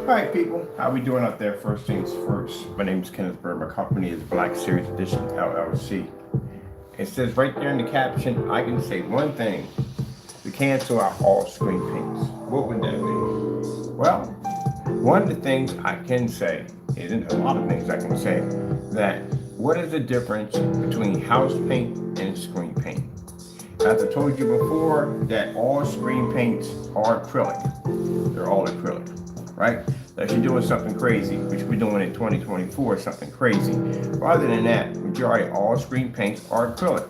All right, people, how we doing out there? First things first. My name is Kenneth Bird. My company is Black Series Edition LLC. It says right there in the caption, I can say one thing: to cancel out all screen paints. What would that be? Well, one of the things I can say isn't a lot of things I can say that what is the difference between house paint and screen paint? As I told you before, that all screen paints are acrylic. They're all acrylic, right? Unless you're doing something crazy, which we're doing in 2024, something crazy. Other than that, majority all screen paints are acrylic.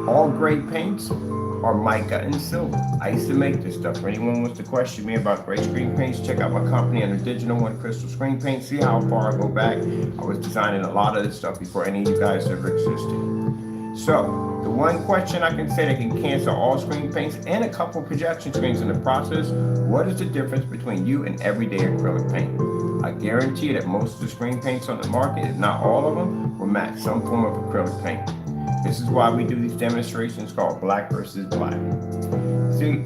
All gray paints are mica and silver. I used to make this stuff. For anyone wants to question me about gray screen paints, check out my company under Digital One Crystal Screen Paint. See how far I go back. I was designing a lot of this stuff before any of you guys ever existed. So, the one question I can say that can cancel all screen paints and a couple projection screens in the process: what is the difference between you and everyday acrylic paint? I guarantee you that most of the screen paints on the market, if not all of them, will match some form of acrylic paint. This is why we do these demonstrations called black versus black. See,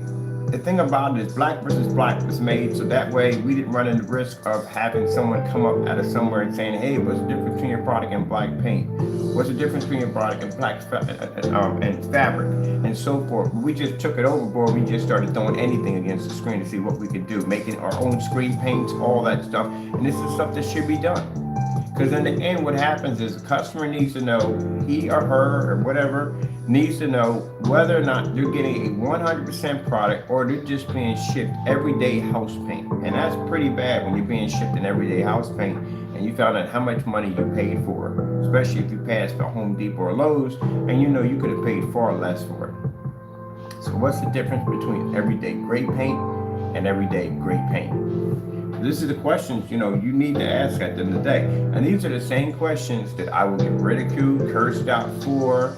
the thing about it is black versus black was made so that way we didn't run into the risk of having someone come up out of somewhere and saying, hey, what's the difference between your product and black paint? What's the difference between your product and black and fabric and so forth? We just took it overboard. We just started throwing anything against the screen to see what we could do, making our own screen paints, all that stuff. And this is stuff that should be done. Because in the end, what happens is the customer needs to know, he or her or whatever, needs to know whether or not they're getting a 100% product or they're just being shipped everyday house paint. And that's pretty bad when you're being shipped an everyday house paint and you found out how much money you paid for, especially if you passed a Home Depot or Lowe's and you know you could have paid far less for it. So what's the difference between everyday gray paint and everyday gray paint? This is the questions, you need to ask at the end of the day. And these are the same questions that I will get ridiculed, cursed out for,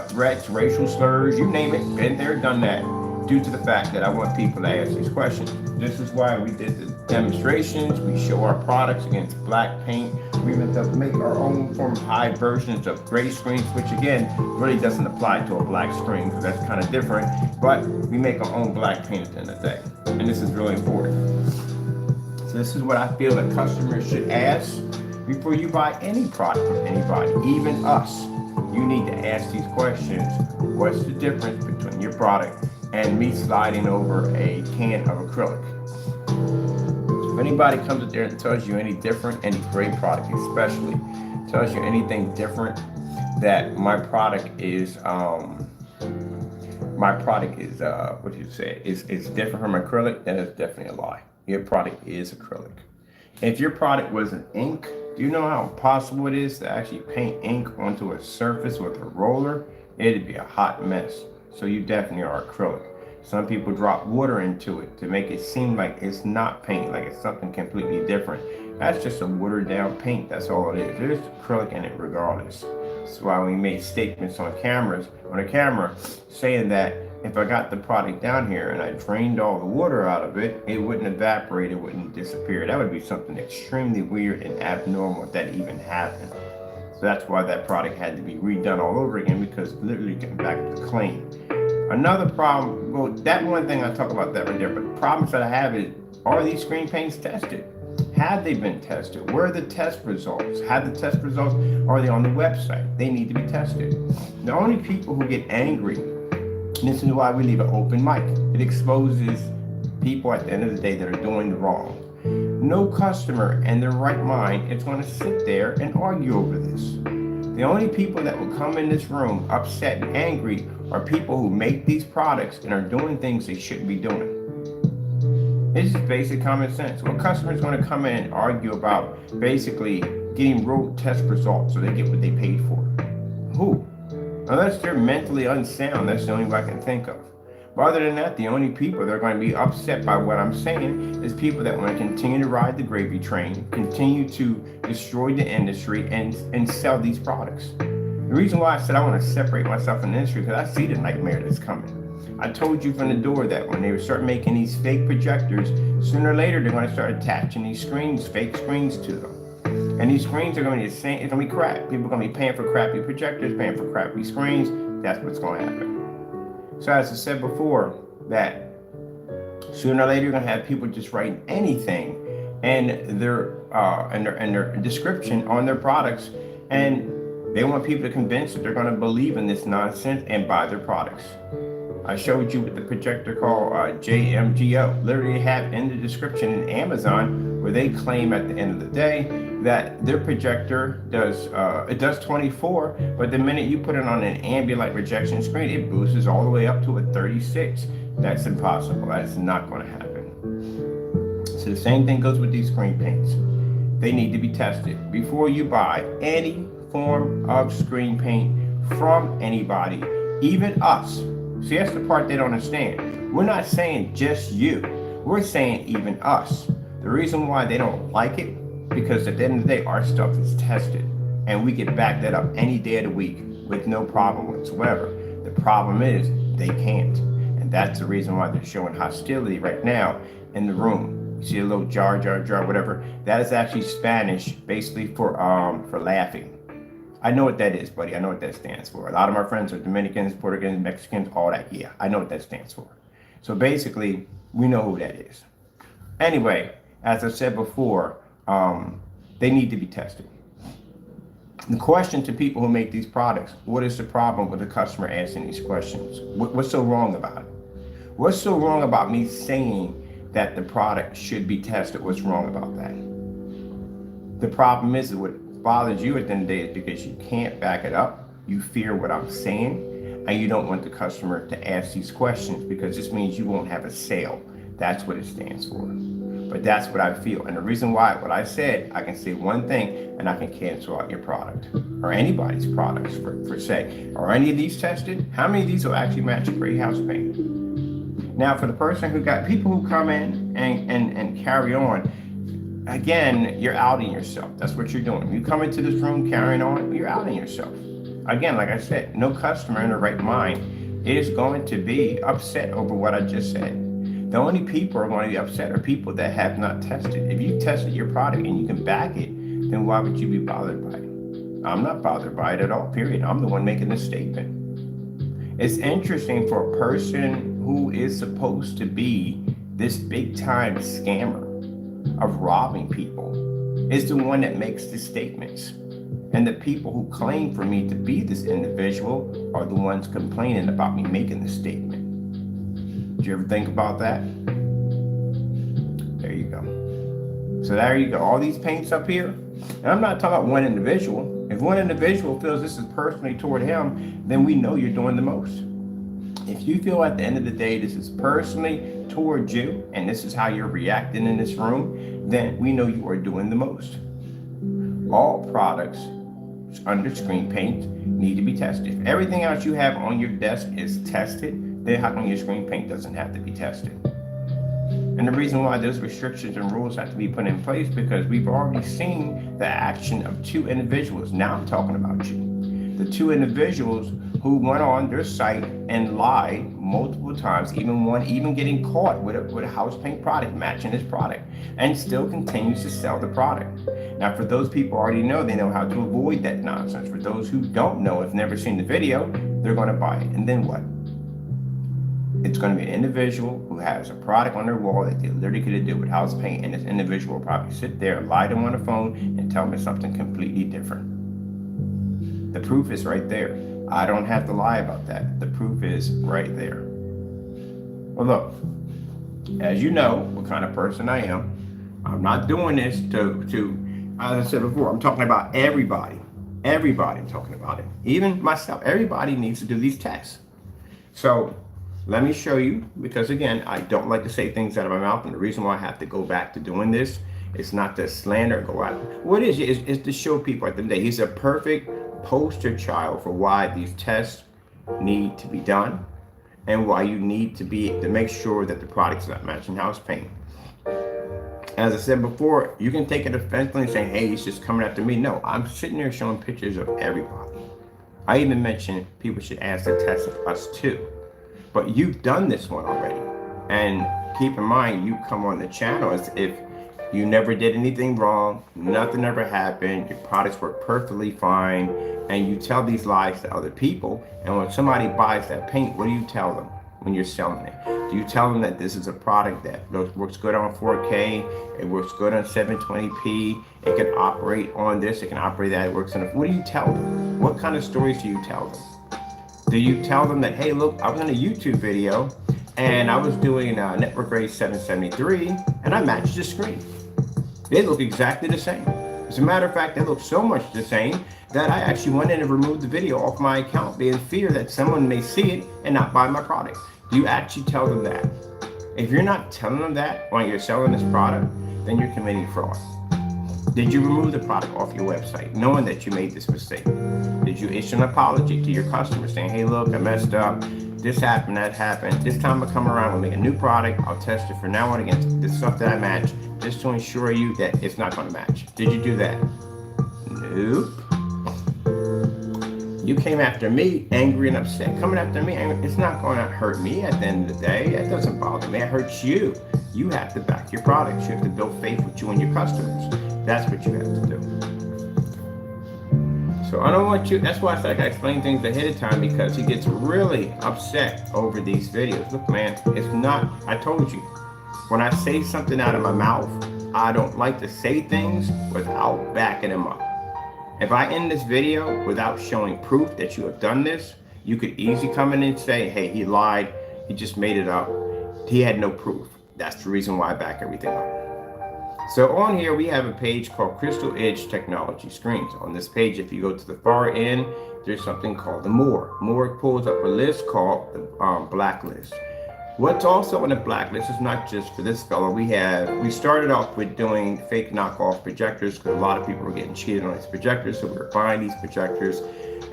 threats, racial slurs, you name it, been there, done that, due to the fact that I want people to ask these questions. This is why we did the demonstrations. We show our products against black paint. We make our own form of high versions of gray screens, which again, really doesn't apply to a black screen because that's kind of different, but we make our own black paint at the end of the day. And this is really important. So this is what I feel that customers should ask before you buy any product from anybody, even us. You need to ask these questions. What's the difference between your product and me sliding over a can of acrylic? If anybody comes up there and tells you any different, any gray product especially, tells you anything different, that my product is is different from acrylic, then it's definitely a lie. Your product is acrylic. If your product was an ink, do you know how impossible it is to actually paint ink onto a surface with a roller? It'd be a hot mess. So you definitely are acrylic. Some people drop water into it to make it seem like it's not paint, like it's something completely different. That's just a watered down paint. That's all it is. There's acrylic in it regardless. That's why we made statements on a camera saying that if I got the product down here and I drained all the water out of it, it wouldn't evaporate, it wouldn't disappear. That would be something extremely weird and abnormal if that even happened. So that's why that product had to be redone all over again, because literally getting back to clean. Another problem, well, that one thing I talk about that right there, but problems that I have is, are these screen paints tested? Have they been tested? Where are the test results? Have the test results? Are they on the website? They need to be tested. The only people who get angry, and this is why we leave an open mic. It exposes people at the end of the day that are doing wrong. No customer in their right mind is going to sit there and argue over this. The only people that will come in this room upset and angry are people who make these products and are doing things they shouldn't be doing. This is basic common sense. Well, customer is going to come in and argue about basically getting road test results so they get what they paid for. Who? Unless they're mentally unsound, that's the only way I can think of. But other than that, the only people that are going to be upset by what I'm saying is people that want to continue to ride the gravy train, continue to destroy the industry and sell these products. The reason why I said I want to separate myself from the industry, because I see the nightmare that's coming. I told you from the door that when they start making these fake projectors, sooner or later they're going to start attaching these screens, fake screens to them. And these screens are going to be the same, it's going to be crap. People are going to be paying for crappy projectors, paying for crappy screens. That's what's going to happen. So as I said before, that sooner or later you're going to have people just writing anything and their description on their products, and they want people to convince that they're going to believe in this nonsense and buy their products. I showed you with the projector called JMGO. Literally have in the description in Amazon where they claim at the end of the day that their projector does it does 24, but the minute you put it on an ambient light rejection screen, it boosts all the way up to a 36. That's impossible. That's not going to happen. So the same thing goes with these screen paints. They need to be tested before you buy any form of screen paint from anybody, even us. See, that's the part they don't understand. We're not saying just you. We're saying even us. The reason why they don't like it, because at the end of the day, our stuff is tested. And we can back that up any day of the week with no problem whatsoever. The problem is they can't. And that's the reason why they're showing hostility right now in the room. You see a little jar, whatever. That is actually Spanish, basically for laughing. I know what that is, buddy. I know what that stands for. A lot of my friends are Dominicans, Puerto Ricans, Mexicans, all that. Yeah, I know what that stands for. So basically, we know who that is. Anyway, as I said before, they need to be tested. The question to people who make these products, what is the problem with the customer asking these questions? What's so wrong about it? What's so wrong about me saying that the product should be tested? What's wrong about that? The problem is what bothers you at the end of the day is because you can't back it up. You fear what I'm saying, and you don't want the customer to ask these questions because this means you won't have a sale. That's what it stands for. But that's what I feel. And the reason why, what I said, I can say one thing and I can cancel out your product or anybody's products for say. Are any of these tested? How many of these will actually match a gray house paint? Now, for the person who got people who come in and carry on, again, you're outing yourself. That's what you're doing. You come into this room carrying on, you're outing yourself. Again, like I said, no customer in their right mind is going to be upset over what I just said. The only people who are going to be upset are people that have not tested. If you tested your product and you can back it, then why would you be bothered by it? I'm not bothered by it at all, period. I'm the one making this statement. It's interesting for a person who is supposed to be this big time scammer of robbing people is the one that makes the statements. And the people who claim for me to be this individual are the ones complaining about me making the statement. Did you ever think about that? There you go. So there you go. All these paints up here. And I'm not talking about one individual. If one individual feels this is personally toward him, then we know you're doing the most. If you feel at the end of the day this is personally towards you and this is how you're reacting in this room, then we know you are doing the most. All products under screen paint need to be tested. If everything else you have on your desk is tested, then how come your screen paint doesn't have to be tested? And the reason why those restrictions and rules have to be put in place because we've already seen the action of two individuals. Now I'm talking about you. The two individuals who went on their site and lied multiple times, even getting caught with a house paint product matching his product, and still continues to sell the product. Now, for those people who already know, they know how to avoid that nonsense. For those who don't know, have never seen the video, they're going to buy it. And then what? It's going to be an individual who has a product on their wall that they literally could do with house paint, and this individual will probably sit there, lie to them on the phone, and tell them something completely different. The proof is right there. I don't have to lie about that. The proof is right there. Well, look, as you know what kind of person I am, I'm not doing this to as I said before, I'm talking about everybody. Everybody, I'm talking about it. Even myself, everybody needs to do these tests. So let me show you, because again, I don't like to say things out of my mouth, and the reason why I have to go back to doing this is not to slander, go out. What it is to show people at the end of the day, he's a perfect poster child for why these tests need to be done and why you need to make sure that the product's not matching house paint. As I said before, you can take it offensively and say, hey, he's just coming after me. No, I'm sitting there showing pictures of everybody. I even mentioned people should ask to test us too. But you've done this one already. And keep in mind, you come on the channel as if you never did anything wrong, nothing ever happened, your products work perfectly fine, and you tell these lies to other people, and when somebody buys that paint, what do you tell them? when you're selling it? Do you tell them that this is a product that works good on 4K, it works good on 720p, it can operate on this, it can operate that, it works on it? What do you tell them? What kind of stories do you tell them? Do you tell them that, hey, look, I was in a YouTube video and I was doing network grade 773 and I matched the screen. They look exactly the same. As a matter of fact, they look so much the same that I actually went in and removed the video off my account in fear that someone may see it and not buy my product. Do you actually tell them that? If you're not telling them that while you're selling this product, then you're committing fraud. Did you remove the product off your website knowing that you made this mistake? Did you issue an apology to your customer saying, hey, look, I messed up. This happened, that happened. This time I come around, we'll make a new product. I'll test it from now on against the stuff that I match just to ensure you that it's not going to match. Did you do that? Nope. You came after me angry and upset. Coming after me, it's not going to hurt me at the end of the day. That doesn't bother me. It hurts you. You have to back your products. You have to build faith with you and your customers. That's what you have to do. So I don't want you, that's why I said I explain things ahead of time, because he gets really upset over these videos. Look, man, it's not, I told you, when I say something out of my mouth, I don't like to say things without backing them up. If I end this video without showing proof that you have done this, you could easily come in and say, hey, he lied, he just made it up, he had no proof. That's the reason why I back everything up. So on here, we have a page called Crystal Edge Technology Screens. On this page, if you go to the far end, there's something called the More. More pulls up a list called the Blacklist. What's also on the blacklist is not just for this fellow. We started off with doing fake knockoff projectors because a lot of people were getting cheated on these projectors. So we were buying these projectors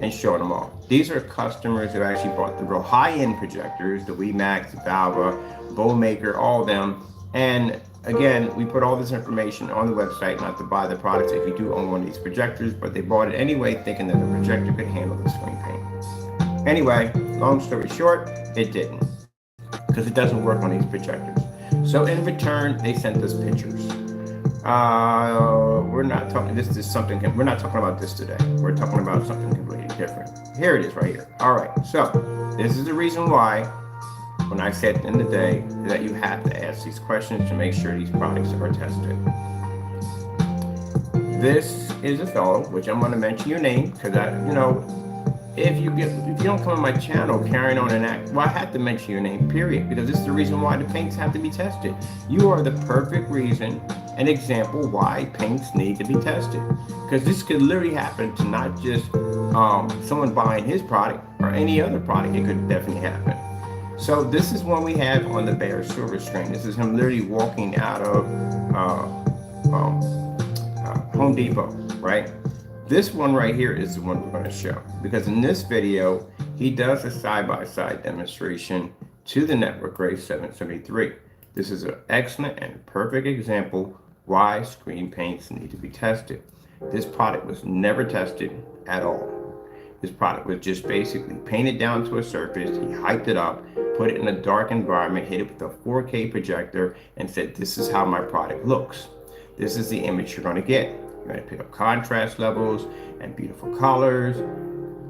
and showing them off. These are customers who actually bought the real high-end projectors, the WeMax, the Valva, Bowmaker, all of them. And again, we put all this information on the website, not to buy the products if you do own one of these projectors, but they bought it anyway, thinking that the projector could handle the screen paint. Anyway, long story short, it didn't, because it doesn't work on these projectors. So in return, they sent us pictures. We're not talking, this is something, we're not talking about this today. We're talking about something completely different. Here it is right here. All right, so this is the reason why when I said in the day that you have to ask these questions to make sure these products are tested. This is a fellow, which I'm going to mention your name, because if you don't come on my channel carrying on an act, well, I have to mention your name, period, because this is the reason why the paints have to be tested. You are the perfect reason, an example why paints need to be tested, because this could literally happen to not just someone buying his product or any other product. It could definitely happen. So this is one we have on the Bear Silver screen. This is him literally walking out of Home Depot, right? This one right here is the one we're going to show, because in this video, he does a side-by-side demonstration to the network grade 773. This is an excellent and perfect example why screen paints need to be tested. This product was never tested at all. This product was just basically painted down to a surface. He hyped it up, put it in a dark environment, hit it with a 4K projector, and said, this is how my product looks. This is the image you're going to get. You're going to pick up contrast levels and beautiful colors.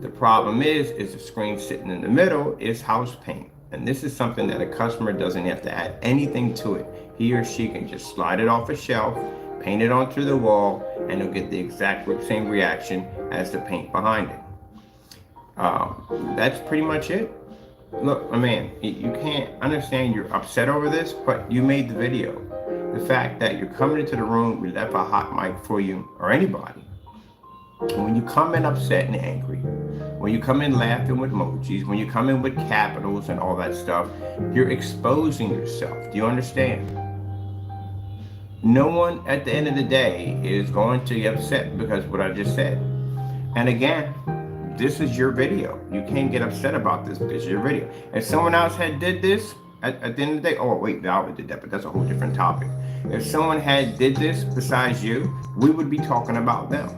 The problem is the screen sitting in the middle is house paint. And this is something that a customer doesn't have to add anything to it. He or she can just slide it off a shelf, paint it onto the wall, and they'll get the exact same reaction as the paint behind it. That's pretty much it. Look, man, you can't understand you're upset over this, but you made the video. The fact that you're coming into the room, we left a hot mic for you, or anybody. And when you come in upset and angry, when you come in laughing with emojis, when you come in with capitals and all that stuff, you're exposing yourself. Do you understand? No one at the end of the day is going to get upset because of what I just said. And again, this is your video. You can't get upset about this because it's your video. If someone else had did this at the end of the day, oh wait, Valve did that, but that's a whole different topic. If someone had did this besides you, we would be talking about them.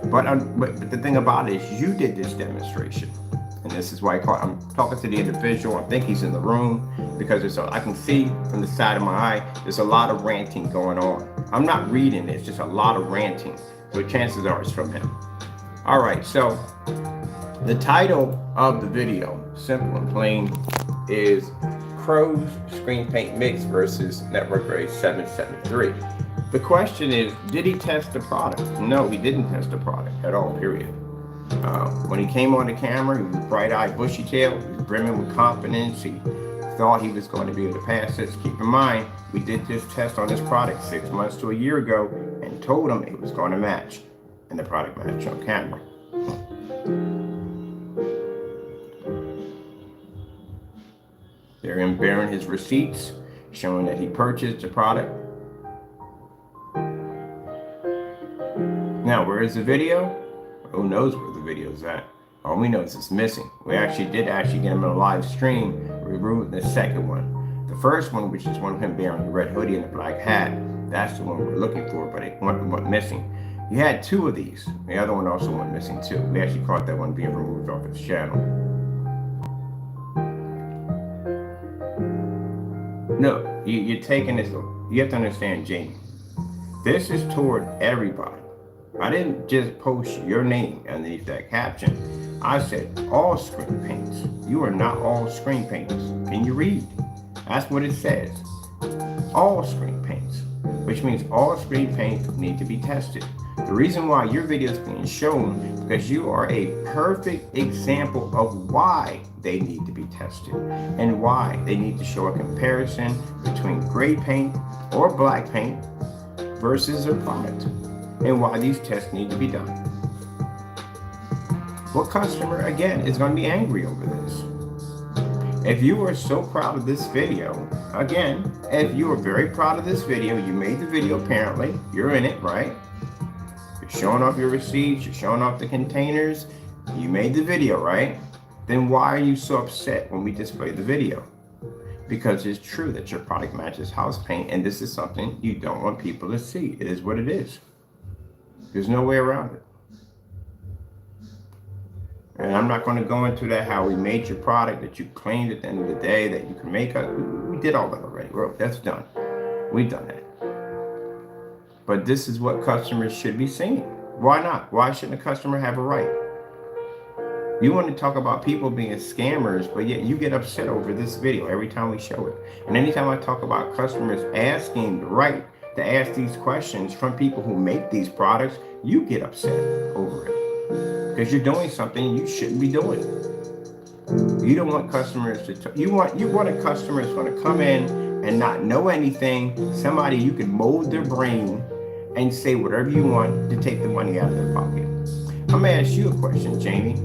But the thing about it is you did this demonstration. And this is why I'm talking to the individual. I think he's in the room because I can see from the side of my eye, there's a lot of ranting going on. I'm not reading it, it's just a lot of ranting. So chances are it's from him. All right, so the title of the video, simple and plain, is Crow's screen paint mix versus Network Grade 773. The question is, did he test the product? No, he didn't test the product at all, period. When he came on the camera, he was bright-eyed, bushy-tailed, he was brimming with confidence. He thought he was going to be able to pass this. Keep in mind, we did this test on this product 6 months to a year ago and told him it was going to match, and the product matched on camera. They're bearing his receipts, showing that he purchased the product. Now, where is the video? Who knows where the video is at? All we know is it's missing. We did get him on a live stream. We removed the second one. The first one, which is one of him wearing the red hoodie and the black hat, that's the one we're looking for, but it went missing. He had 2 of these. The other one also went missing too. We actually caught that one being removed off his channel. No, you're taking this. You have to understand, Jamie. This is toward everybody. I didn't just post your name underneath that caption. I said all screen paints. You are not all screen painters. Can you read? That's what it says. All screen paints, which means all screen paints need to be tested. The reason why your video is being shown is because you are a perfect example of why they need to be tested and why they need to show a comparison between gray paint or black paint versus their product, and why these tests need to be done. What customer, again, is going to be angry over this? If you are so proud of this video, again, if you are very proud of this video, you made the video apparently, you're in it, right? You're showing off your receipts, you're showing off the containers, you made the video, right? Then why are you so upset when we display the video? Because it's true that your product matches house paint, and this is something you don't want people to see. It is what it is. There's no way around it. And I'm not going to go into that, how we made your product, that you claimed at the end of the day that you can make it. We did all that already. That's done. We've done that. But this is what customers should be seeing. Why not? Why shouldn't a customer have a right? You want to talk about people being scammers, but yet you get upset over this video every time we show it. And anytime I talk about customers asking the right to ask these questions from people who make these products, you get upset over it because you're doing something you shouldn't be doing. You don't want customers to. You want a customer that's going to come in and not know anything. Somebody you can mold their brain and say whatever you want to take the money out of their pocket. I'm gonna ask you a question, Jamie.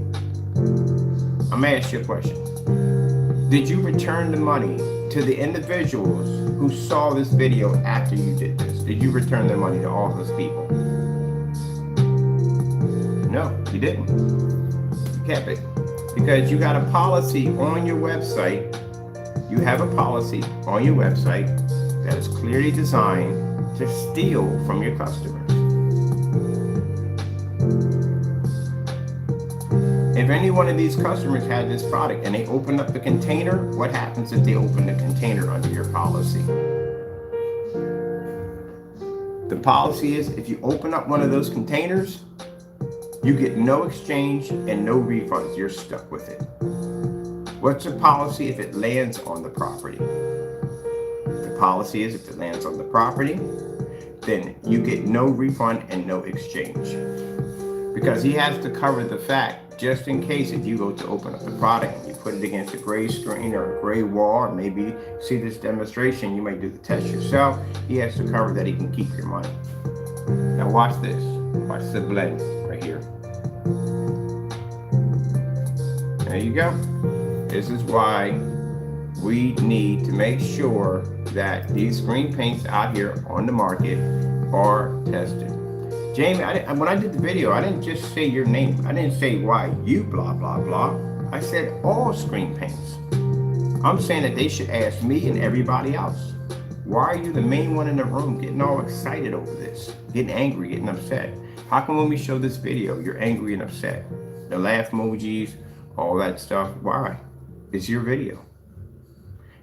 I'm gonna ask you a question. Did you return the money to the individuals who saw this video after you did this? Did you return the money to all those people? No, you didn't. You kept it. Because you got a policy on your website. You have a policy on your website that is clearly designed to steal from your customers. If any one of these customers had this product and they opened up the container, what happens if they open the container under your policy? The policy is if you open up one of those containers, you get no exchange and no refunds. You're stuck with it. What's the policy if it lands on the property? The policy is if it lands on the property, then you get no refund and no exchange. Because he has to cover the fact, just in case if you go to open up the product and you put it against a gray screen or a gray wall, or maybe see this demonstration, you may do the test yourself. He has to cover that he can keep your money. Now watch this. Watch the blend right here. There you go. This is why we need to make sure that these screen paints out here on the market are tested. Jamie, when I did the video, I didn't just say your name. I didn't say why you blah, blah, blah. I said all screen paints. I'm saying that they should ask me and everybody else. Why are you the main one in the room getting all excited over this? Getting angry, getting upset? How come when we show this video, you're angry and upset? The laugh emojis, all that stuff. Why? It's your video.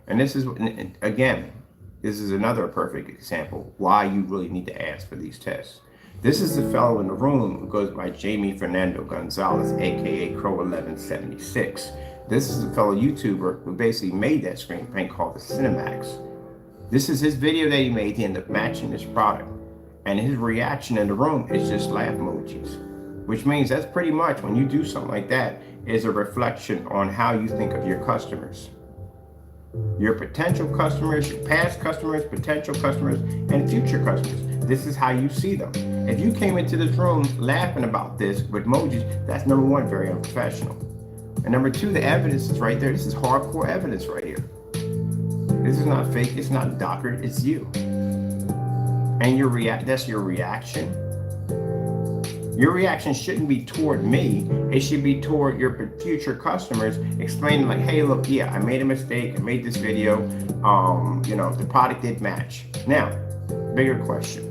And this is, again, this is another perfect example why you really need to ask for these tests. This is the fellow in the room who goes by Jamie Fernando Gonzalez, aka Crow 1176. This is a fellow YouTuber who basically made that screen paint called the Cinemax. This is his video that he made. He ended up matching this product. And his reaction in the room is just laugh emojis, which means that's pretty much when you do something like that is a reflection on how you think of your customers. Your potential customers, your past customers, potential customers, and future customers. This is how you see them. If you came into this room laughing about this with emojis, that's number one, very unprofessional. And number two, the evidence is right there. This is hardcore evidence right here. This is not fake, it's not doctored, it's you. And that's your reaction. Your reaction shouldn't be toward me. It should be toward your future customers, explaining like, hey, look, yeah, I made a mistake. I made this video. The product did match. Now, bigger question.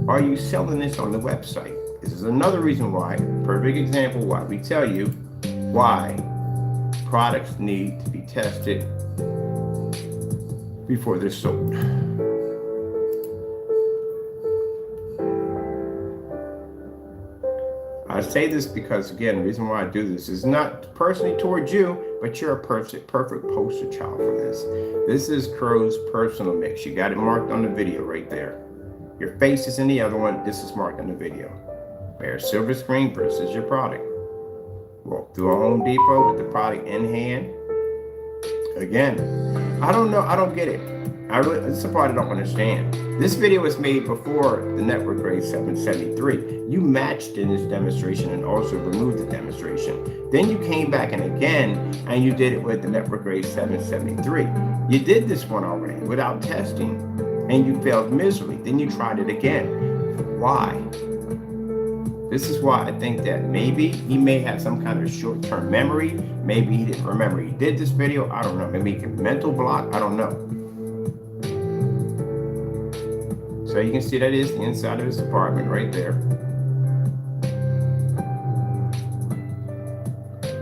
Are you selling this on the website? This is another reason why, perfect example why we tell you why products need to be tested before they're sold. I say this because, again, the reason why I do this is not personally towards you, but you're a perfect poster child for this. This is Crow's personal mix. You got it marked on the video right there. Your face is in the other one. This is marked on the video. Bare silver screen versus your product. Walk through a Home Depot with the product in hand. Again, I don't know. I don't get it. This is the part I don't understand. This video was made before the Network Grade 773. You matched in this demonstration and also removed the demonstration. Then you came back and again, and you did it with the Network Grade 773. You did this one already without testing, and you failed miserably. Then you tried it again. Why? This is why I think that maybe he may have some kind of short-term memory. Maybe he didn't remember he did this video. I don't know. Maybe he can mental block. I don't know. So you can see that is the inside of his apartment right there.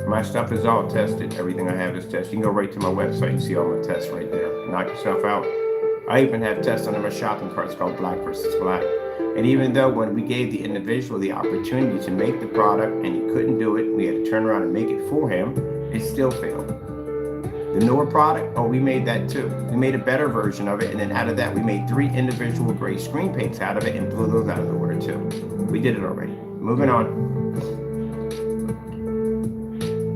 My stuff is all tested. Everything I have is tested. You can go right to my website and see all my tests right there. Knock yourself out. I even have tests under my shopping cart. It's called Black versus Black. And even though when we gave the individual the opportunity to make the product and he couldn't do it, we had to turn around and make it for him, it still failed. The newer product, we made that too. We made a better version of it, and then out of that, we made 3 individual gray screen paints out of it and blew those out of the water too. We did it already. Moving on.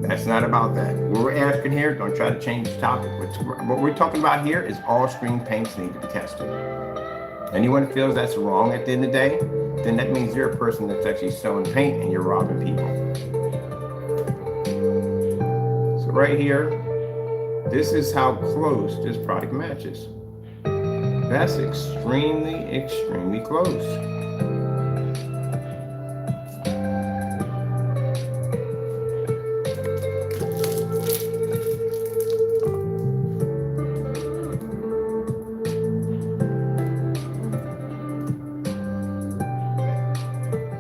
That's not about that. What we're asking here, don't try to change the topic. What we're talking about here is all screen paints need to be tested. Anyone who feels that's wrong at the end of the day, then that means you're a person that's actually selling paint and you're robbing people. So right here, this is how close this product matches. That's extremely, extremely close.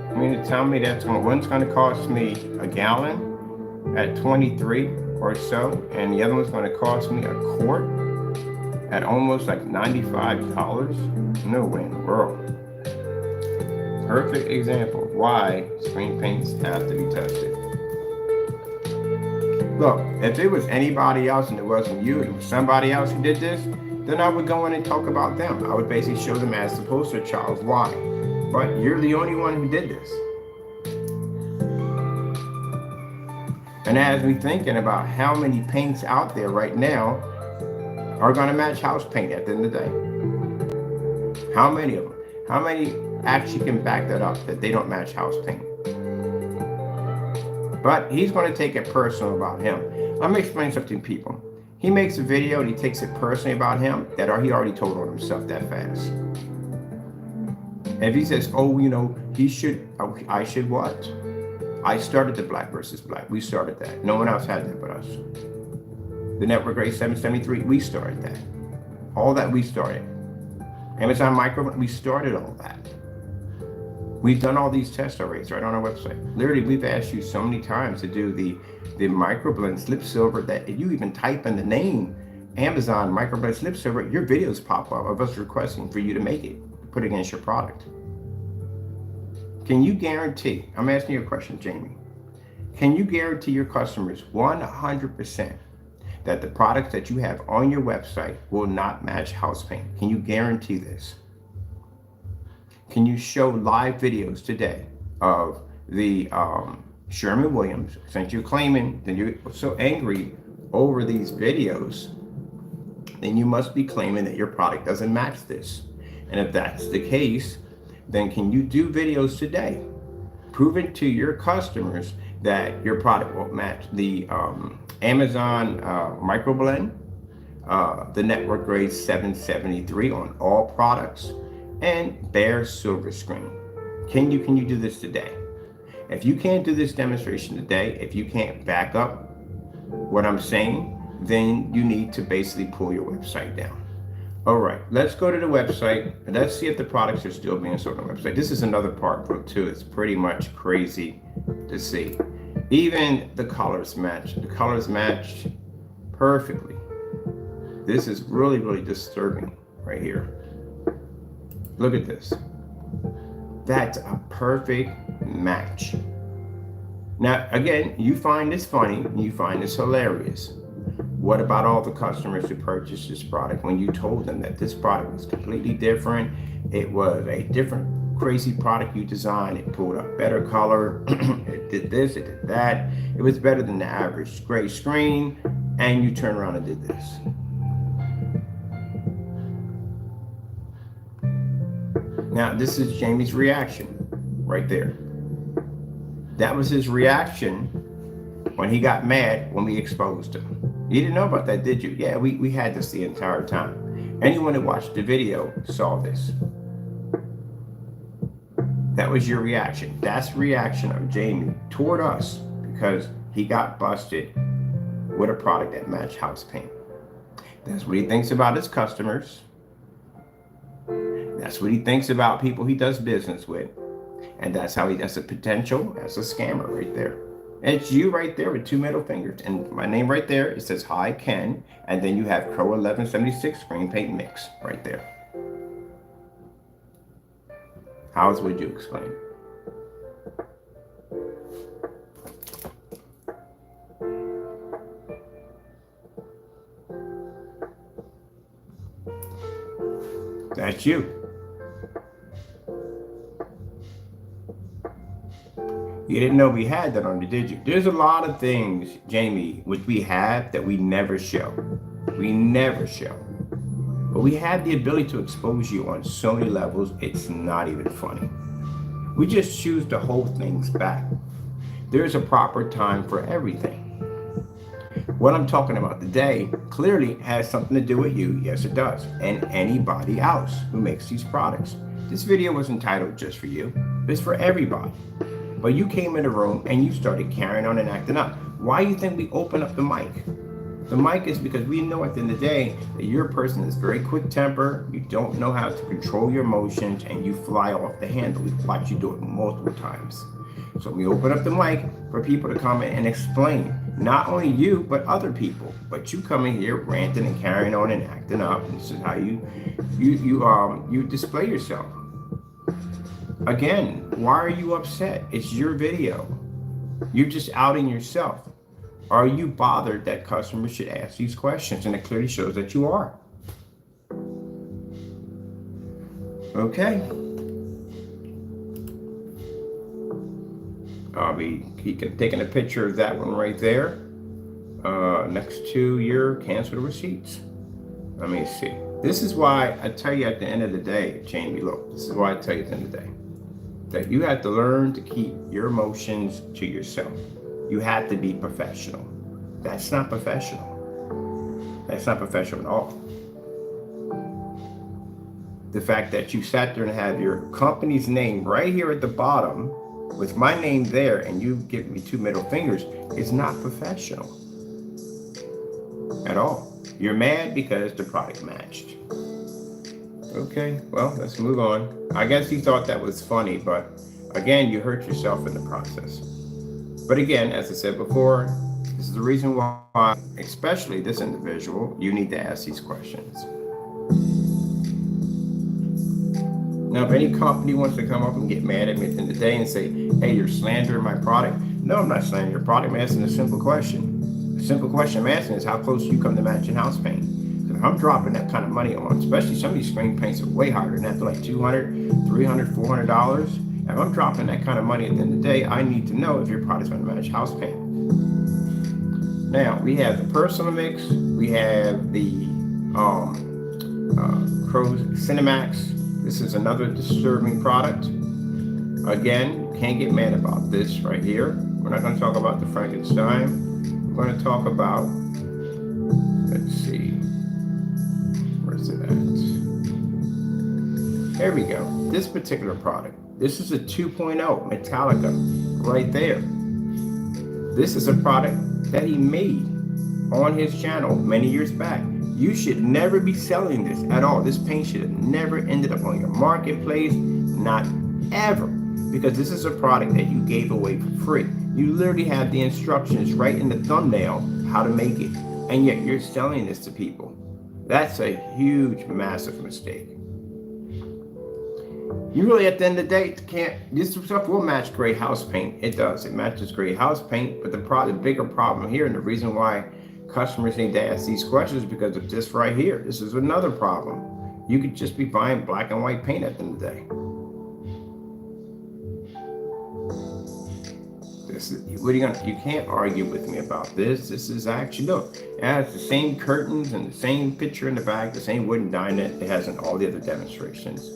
I mean, to tell me that one's going to cost me a gallon at 23 or so, and the other one's going to cost me a quart at almost like $95. No way in the world. Perfect example of why screen paints have to be tested. Look, if it was anybody else and it wasn't you, it was somebody else who did this, then I would go in and talk about them. I would basically show them as the poster child. Why? But you're the only one who did this. And as we thinking about how many paints out there right now are going to match house paint at the end of the day. How many of them? How many actually can back that up, that they don't match house paint? But he's going to take it personal about him. I'm going to explain something to people. He makes a video and he takes it personally about him that he already told on himself that fast. And if he says, he should, I should what? I started the Black versus Black. We started that. No one else had that but us. The Network Grade 773, we started that. All that we started. Amazon Micro, we started all that. We've done all these test arrays right on our website. Literally, we've asked you so many times to do the microblend slip silver that if you even type in the name Amazon microblend slip silver, your videos pop up of us requesting for you to make it, put it against your product. Can you guarantee, I'm asking you a question, Jamie. Can you guarantee your customers 100% that the products that you have on your website will not match house paint? Can you guarantee this? Can you show live videos today of the Sherwin-Williams, since you're claiming, then you're so angry over these videos, then you must be claiming that your product doesn't match this. And if that's the case, then can you do videos today proving to your customers that your product won't match the Amazon Microblend, the Network Grade 773 on all products, and Behr Silver Screen? Can you do this today? If you can't do this demonstration today, if you can't back up what I'm saying, then you need to basically pull your website down. All right, let's go to the website and let's see if the products are still being sold on the website. This is another part, bro, too. It's pretty much crazy to see. Even the colors match. The colors matched perfectly. This is really, really disturbing right here. Look at this. That's a perfect match. Now, again, you find this funny, you find this hilarious. What about all the customers who purchased this product when you told them that this product was completely different? It was a different crazy product you designed. It pulled up better color. It did this, it did that. It was better than the average gray screen. And you turn around and did this. Now, this is Jamie's reaction right there. That was his reaction when he got mad when we exposed him. You didn't know about that, did you? Yeah, we had this the entire time. Anyone that watched the video saw this. That was your reaction. That's the reaction of Jamie toward us because he got busted with a product that matched house paint. That's what he thinks about his customers. That's what he thinks about people he does business with. And that's how that's a potential as a scammer right there. And it's you right there with two middle fingers. And my name right there, it says, "Hi, Ken." And then you have Crow 1176 Screen Paint Mix right there. How else would you explain? That's you. You didn't know we had that on you, did you? There's a lot of things, Jamie, which we have that we never show. We never show. But we have the ability to expose you on so many levels, it's not even funny. We just choose to hold things back. There's a proper time for everything. What I'm talking about today clearly has something to do with you. Yes, it does. And anybody else who makes these products. This video was entitled just for you. It's for everybody. But you came in the room and you started carrying on and acting up. Why do you think we open up the mic? The mic is because we know at the end of the day that you're a person that's very quick tempered. You don't know how to control your emotions and you fly off the handle. We've watched you do it multiple times. So we open up the mic for people to come in and explain, not only you, but other people. But you come in here ranting and carrying on and acting up. And this is how you display yourself. Again, why are you upset? It's your video. You're just outing yourself. Are you bothered that customers should ask these questions? And it clearly shows that you are. Okay. I'll be taking a picture of that one right there. Next to your cancel receipts. Let me see. This is why I tell you at the end of the day, Jamie, look, this is why I tell you at the end of the day, that you have to learn to keep your emotions to yourself. You have to be professional. That's not professional. That's not professional at all. The fact that you sat there and have your company's name right here at the bottom with my name there and you give me two middle fingers is not professional at all. You're mad because the product matched. Okay, well, let's move on. I guess you thought that was funny, but again, you hurt yourself in the process. But again, as I said before, this is the reason why, especially this individual, you need to ask these questions. Now, if any company wants to come up and get mad at me at the end of the day and say, "Hey, you're slandering my product," No, I'm not saying your product. I'm asking a simple question. The simple question I'm asking is how close you come to matching house paint. So if I'm dropping that kind of money on, especially some of these screen paints are way higher than that, they're like $200, $300, $400. If I'm dropping that kind of money at the end of the day, I need to know if your product's going to match house paint. Now, we have the Personal Mix, we have the Crow Cinemax. This is another disturbing product. Again, can't get mad about this right here. We're not going to talk about the Frankenstein. We're going to talk about, let's see, where's it at? Here we go. This particular product. This is a 2.0 Metallica right there. This is a product that he made on his channel many years back. You should never be selling this at all. This paint should have never ended up on your marketplace, not ever, because this is a product that you gave away for free. You literally have the instructions right in the thumbnail how to make it, and yet you're selling this to people. That's a huge, massive mistake. You really, at the end of the day, this stuff will match gray house paint. It does. It matches gray house paint. But the bigger problem here, and the reason why customers need to ask these questions is because of this right here. This is another problem. You could just be buying black and white paint at the end of the day. What are you gonna? You can't argue with me about this. This is actually, look, it has the same curtains and the same picture in the back, the same wooden dinette it has in all the other demonstrations.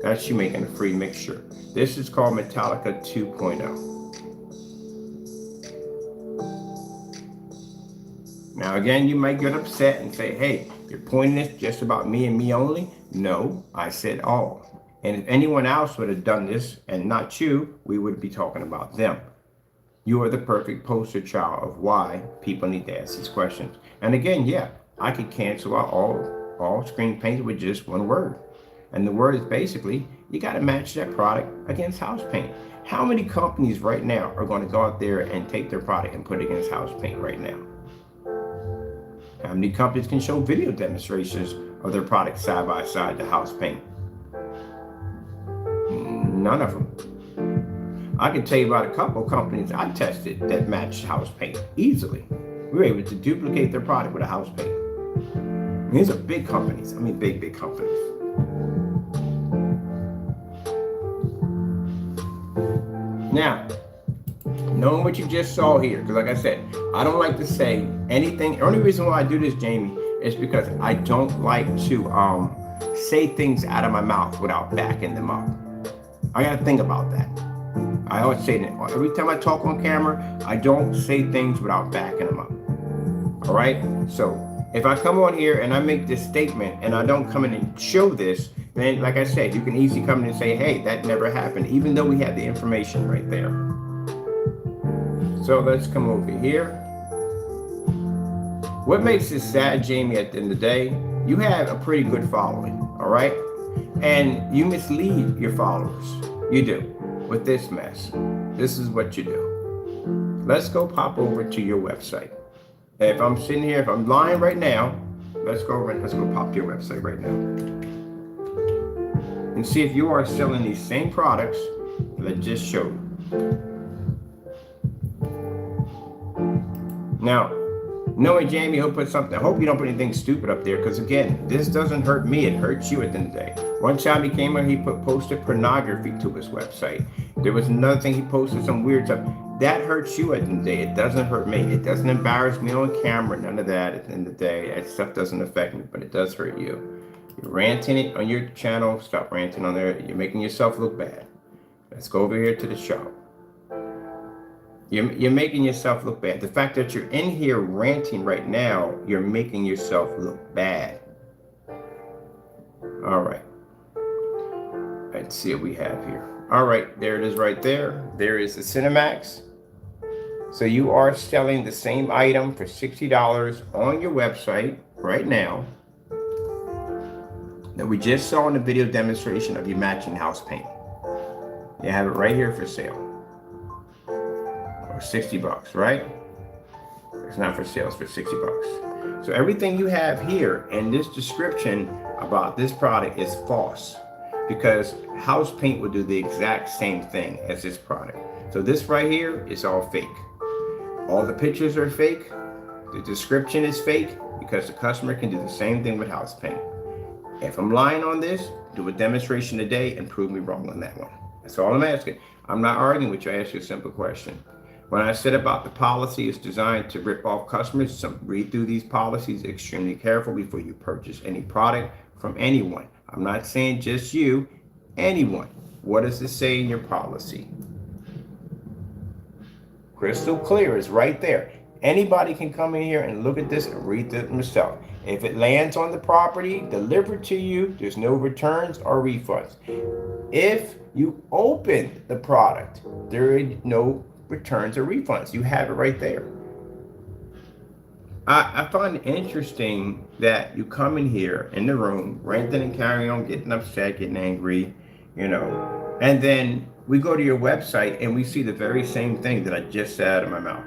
That's you making a free mixture. This is called Metallica 2.0. Now again, you might get upset and say, hey, you're pointing this just about me and me only. No, I said all. And if anyone else would have done this and not you, we would be talking about them. You are the perfect poster child of why people need to ask these questions. And again, yeah, I could cancel out all screen paint with just one word. And the word is basically, you got to match that product against house paint. How many companies right now are going to go out there and take their product and put it against house paint right now? How many companies can show video demonstrations of their product side by side to house paint? None of them. I can tell you about a couple of companies I tested that matched house paint easily. We were able to duplicate their product with a house paint. And these are big companies. I mean, big companies. Now, knowing what you just saw here, because like I said, I don't like to say anything. The only reason why I do this, Jamie, is because I don't like to say things out of my mouth without backing them up. I got to think about that. I always say that every time I talk on camera, I don't say things without backing them up. All right? So if I come on here and I make this statement and I don't come in and show this, then like I said, you can easily come in and say, hey, that never happened, even though we have the information right there. So let's come over here. What makes this sad, Jamie, at the end of the day, you have a pretty good following, all right? And you mislead your followers. You do. With this mess. This is what you do. Let's go pop over to your website. If I'm sitting here, if I'm lying right now, let's go over and let's go pop your website right now. And see if you are selling these same products that I just showed. Now, knowing Jamie, he'll put something. I hope you don't put anything stupid up there, because again, this doesn't hurt me, it hurts you at the end of the day. One time he came in, he posted pornography to his website. There was another thing, he posted some weird stuff. That hurts you at the end of the day. It doesn't hurt me. It doesn't embarrass me on camera, none of that at the end of the day. That stuff doesn't affect me, but it does hurt you. You're ranting it on your channel, stop ranting on there. You're making yourself look bad. Let's go over here to the shop. You're making yourself look bad. The fact that you're in here ranting right now, you're making yourself look bad. All right. Let's see what we have here. All right, there it is right there. There is the Cinemax. So you are selling the same item for $60 on your website right now that we just saw in the video demonstration of your matching house paint. You have it right here for sale. Or 60 bucks, right? It's not for sale, it's for 60 bucks. So everything you have here in this description about this product is false, because house paint will do the exact same thing as this product. So this right here is all fake. All the pictures are fake. The description is fake because the customer can do the same thing with house paint. If I'm lying on this, do a demonstration today and prove me wrong on that one. That's all I'm asking. I'm not arguing with you. I ask you a simple question. When I said about the policy is designed to rip off customers, so read through these policies extremely careful before you purchase any product from anyone. I'm not saying just you, anyone. What does it say in your policy? Crystal clear, is right there. Anybody can come in here and look at this and read it themselves. If it lands on the property, delivered to you, there's no returns or refunds. If you open the product, there is no returns or refunds. You have it right there. I find it interesting that you come in here in the room, ranting and carrying on, getting upset, getting angry, and then we go to your website and we see the very same thing that I just said out of my mouth.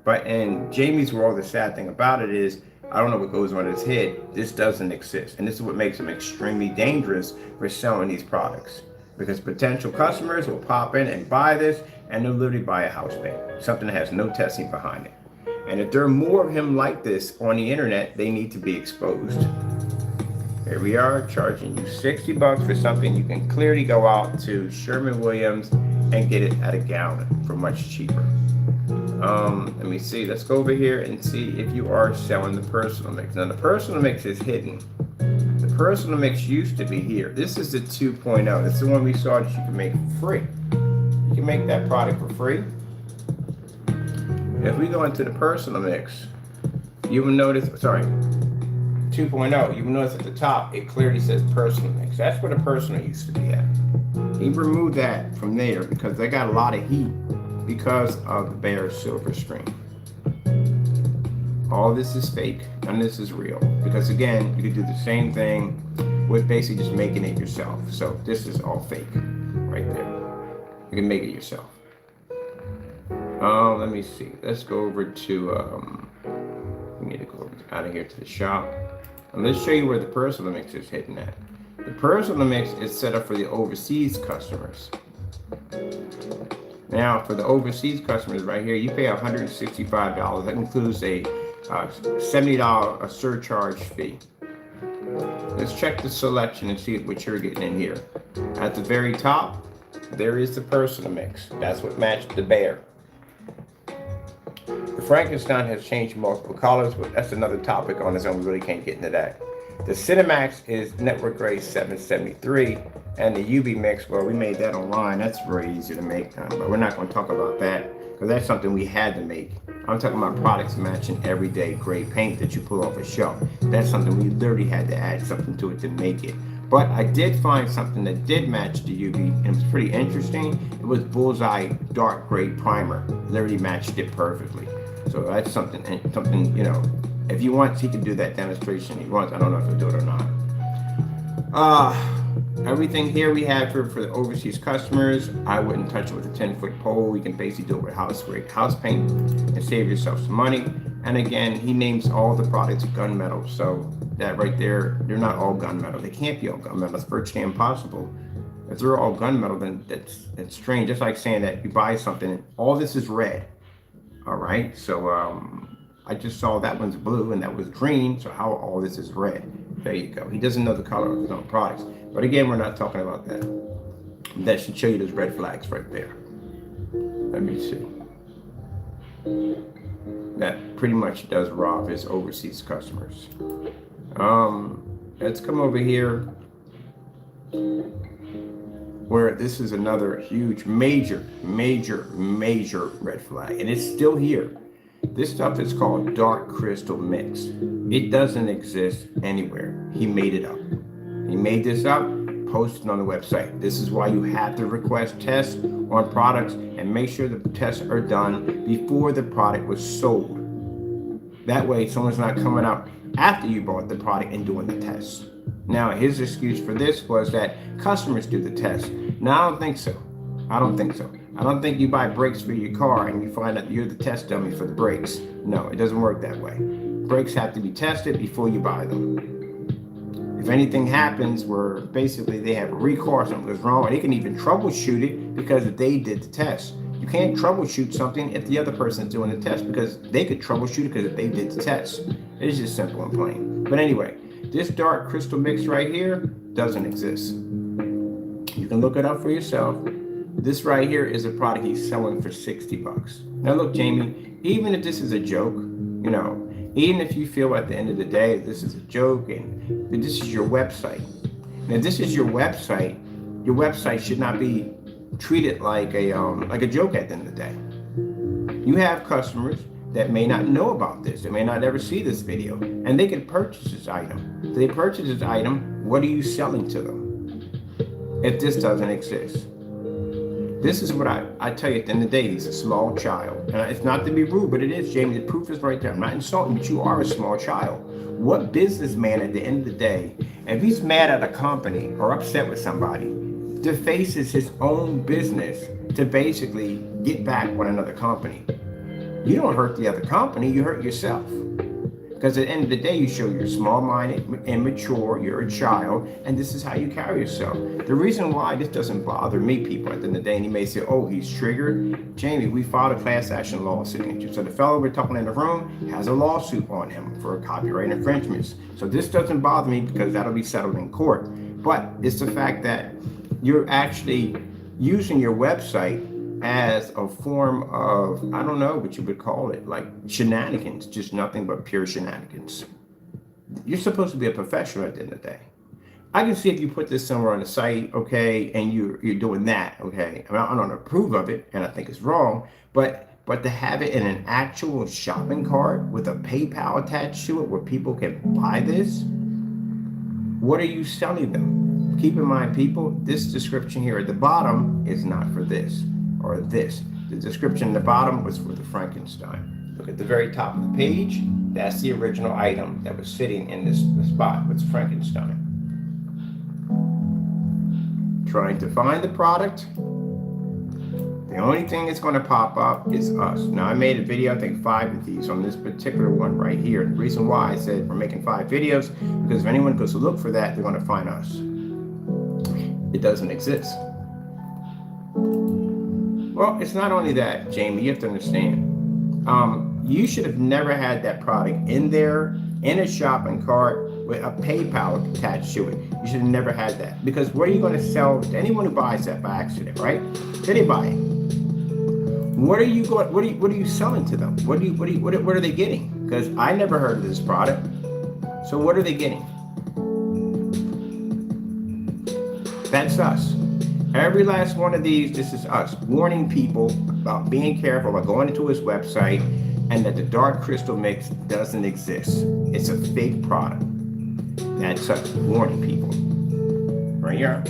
But in Jamie's world, the sad thing about it is, I don't know what goes on in his head. This doesn't exist. And this is what makes him extremely dangerous for selling these products. Because potential customers will pop in and buy this, and they'll literally buy a house paint, something that has no testing behind it. And if there are more of him like this on the internet, they need to be exposed. Here we are, charging you $60 for something you can clearly go out to Sherwin-Williams and get it at a gallon for much cheaper. Let me see. Let's go over here and see if you are selling the personal mix. Now, the personal mix is hidden. The personal mix used to be here. This is the 2.0. This is the one we saw that you can make for free. You can make that product for free. If we go into the personal mix, you will notice, 2.0, you will notice at the top, it clearly says personal mix. That's where the personal used to be at. He removed that from there because they got a lot of heat because of the Behr silver screen. All this is fake, and this is real. Because again, you could do the same thing with basically just making it yourself. So this is all fake, right there. You can make it yourself. Let me see. Let's go over to, we need to go out of here to the shop. And let's show you where the personal mix is hidden at. The personal mix is set up for the overseas customers. Now, for the overseas customers right here, you pay $165. That includes a $70 surcharge fee. Let's check the selection and see what you're getting in here. At the very top, there is the personal mix. That's what matched the Behr. The Frankenstein has changed multiple colors, but that's another topic on its own. We really can't get into that. The Cinemax is network grade 773, and the UV mix, well, we made that online. That's very easy to make, but we're not going to talk about that because that's something we had to make. I'm talking about products matching everyday grade paint that you pull off a shelf. That's something we literally had to add something to it to make it. But I did find something that did match the UV, and it was pretty interesting. It was Bullseye Dark Gray Primer. Literally matched it perfectly. So that's something, if you want, he can do that demonstration he wants. I don't know if he'll do it or not. Everything here we have for the overseas customers, I wouldn't touch it with a 10-foot pole. You can basically do it with house paint and save yourself some money. And again, he names all the products gunmetal. So that right there, they're not all gunmetal. They can't be all gunmetal. It's virtually impossible. If they're all gunmetal, then that's strange. Just like saying that you buy something and all this is red. All right, so I just saw that one's blue and that was green, so how all this is red. There you go. He doesn't know the color of his own products. But again, we're not talking about that. That should show you those red flags right there. Let me see. That pretty much does rob his overseas customers. Let's come over here where this is another huge, major red flag, and it's still here. This stuff is called Dark Crystal Mix. It doesn't exist anywhere. He made it up. He made this up, posted it on the website. This is why you have to request tests on products and make sure the tests are done before the product was sold. That way, someone's not coming out after you bought the product and doing the tests. Now, his excuse for this was that customers do the test. Now, I don't think so. I don't think you buy brakes for your car and you find out you're the test dummy for the brakes. No, it doesn't work that way. Brakes have to be tested before you buy them. If anything happens where basically they have a recall or something goes wrong, or they can even troubleshoot it because they did the test. You can't troubleshoot something if the other person's doing the test, because they could troubleshoot it because they did the test. It's just simple and plain. But anyway, this dark crystal mix right here doesn't exist. You can look it up for yourself. This right here is a product he's selling for 60 bucks. Now look, Jamie, even if this is a joke, you know, even if you feel at the end of the day this is a joke and this is your website. Now this is your website should not be treated like a joke at the end of the day. You have customers that may not know about this. They may not ever see this video, and they can purchase this item. If they purchase this item, what are you selling to them if this doesn't exist? This is what I tell you at the end of the day. He's a small child. And it's not to be rude, but it is, Jamie. The proof is right there. I'm not insulting, but you are a small child. What businessman at the end of the day, if he's mad at a company or upset with somebody, defaces his own business to basically get back with another company? You don't hurt the other company, you hurt yourself. Because at the end of the day, you show you're small-minded, immature, you're a child, and this is how you carry yourself. The reason why this doesn't bother me, people, at the end of the day, and you may say, oh, he's triggered. Jamie, we filed a class action lawsuit against you. So the fellow we're talking in the room has a lawsuit on him for copyright infringements. So this doesn't bother me because that'll be settled in court. But it's the fact that you're actually using your website as a form of, I don't know what you would call it, like shenanigans, just nothing but pure shenanigans. You're supposed to be a professional at the end of the day. I can see if you put this somewhere on the site, okay, and you're doing that, okay. I mean, I don't approve of it, and I think it's wrong, but to have it in an actual shopping cart with a PayPal attached to it where people can buy this, what are you selling them? Keep in mind, people, this description here at the bottom is not for this or this. The description at the bottom was for the Frankenstein. Look at the very top of the page. That's the original item that was sitting in this spot. It's Frankenstein. Trying to find the product. The only thing that's going to pop up is us. Now, I made a video, I think 5 of these on this particular one right here. The reason why I said we're making 5 videos, because if anyone goes to look for that, they're going to find us. It doesn't exist. Well, it's not only that, Jamie, you have to understand. You should have never had that product in there, in a shopping cart with a PayPal attached to it. You should have never had that. Because what are you going to sell to anyone who buys that by accident, right? Did they buy it? What are you selling to them? What are they getting? Because I never heard of this product. So what are they getting? That's us. Every last one of these, this is us warning people about being careful about going into his website and that the dark crystal mix doesn't exist. It's a fake product. That's us warning people. Right here.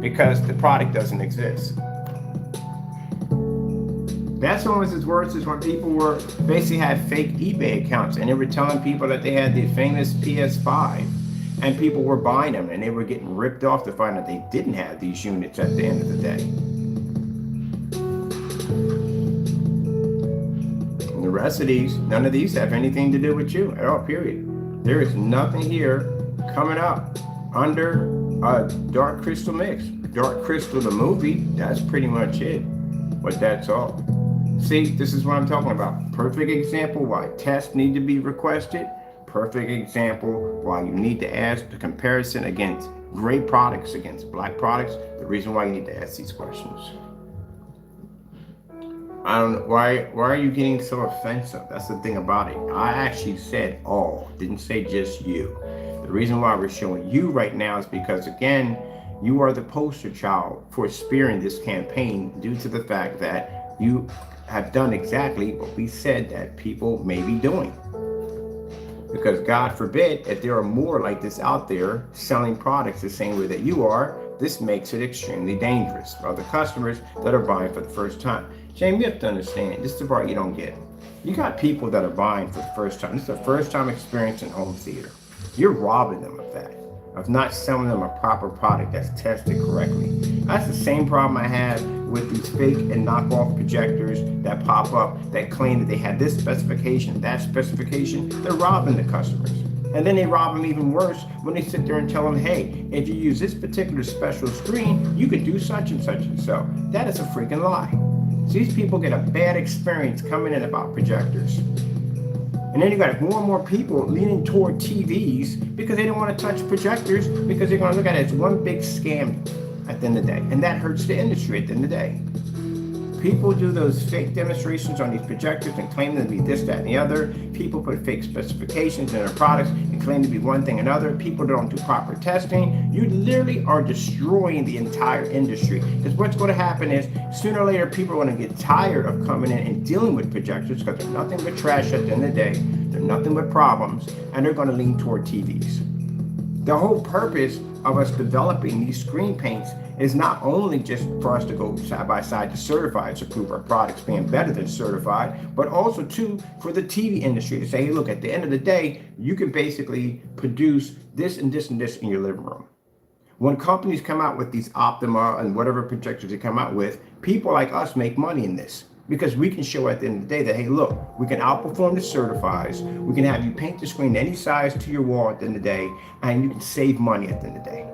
Because the product doesn't exist. That's almost as worse as when people were basically had fake eBay accounts and they were telling people that they had the famous PS5. And people were buying them and they were getting ripped off to find out they didn't have these units at the end of the day. And the rest of these, none of these have anything to do with you at all, period. There is nothing here coming up under a Dark Crystal mix. Dark Crystal, the movie, that's pretty much it. But that's all. See, this is what I'm talking about. Perfect example why tests need to be requested. Perfect example why you need to ask the comparison against gray products against black products. The reason why you need to ask these questions. I don't know why are you getting so offensive? That's the thing about it. I actually said all, didn't say just you. The reason why we're showing you right now is because, again, you are the poster child for spearing this campaign due to the fact that you have done exactly what we said that people may be doing. Because God forbid, if there are more like this out there selling products the same way that you are, this makes it extremely dangerous for other customers that are buying for the first time. Jamie, you have to understand, this is the part you don't get. You got people that are buying for the first time. This is their first time experience in home theater. You're robbing them of that, of not selling them a proper product that's tested correctly. That's the same problem I have with these fake and knockoff projectors that pop up that claim that they have this specification, that specification. They're robbing the customers. And then they rob them even worse when they sit there and tell them, hey, if you use this particular special screen, you could do such and such and so. That is a freaking lie. So these people get a bad experience coming in about projectors. And then you got more and more people leaning toward TVs because they don't want to touch projectors because they're going to look at it as one big scam at the end of the day. And that hurts the industry at the end of the day. People do those fake demonstrations on these projectors and claim them to be this, that, and the other. People put fake specifications in their products and claim to be one thing and another. People don't do proper testing. You literally are destroying the entire industry. Because what's going to happen is sooner or later people are going to get tired of coming in and dealing with projectors because they're nothing but trash at the end of the day. They're nothing but problems, and they're going to lean toward TVs. The whole purpose of us developing these screen paints is not only just for us to go side by side to certified to prove our products being better than certified, but also too for the TV industry to say, hey, look, at the end of the day, you can basically produce this and this and this in your living room. When companies come out with these Optima and whatever projectors they come out with, people like us make money in this. Because we can show at the end of the day that, hey, look, we can outperform the certifies. We can have you paint the screen any size to your wall at the end of the day, and you can save money at the end of the day.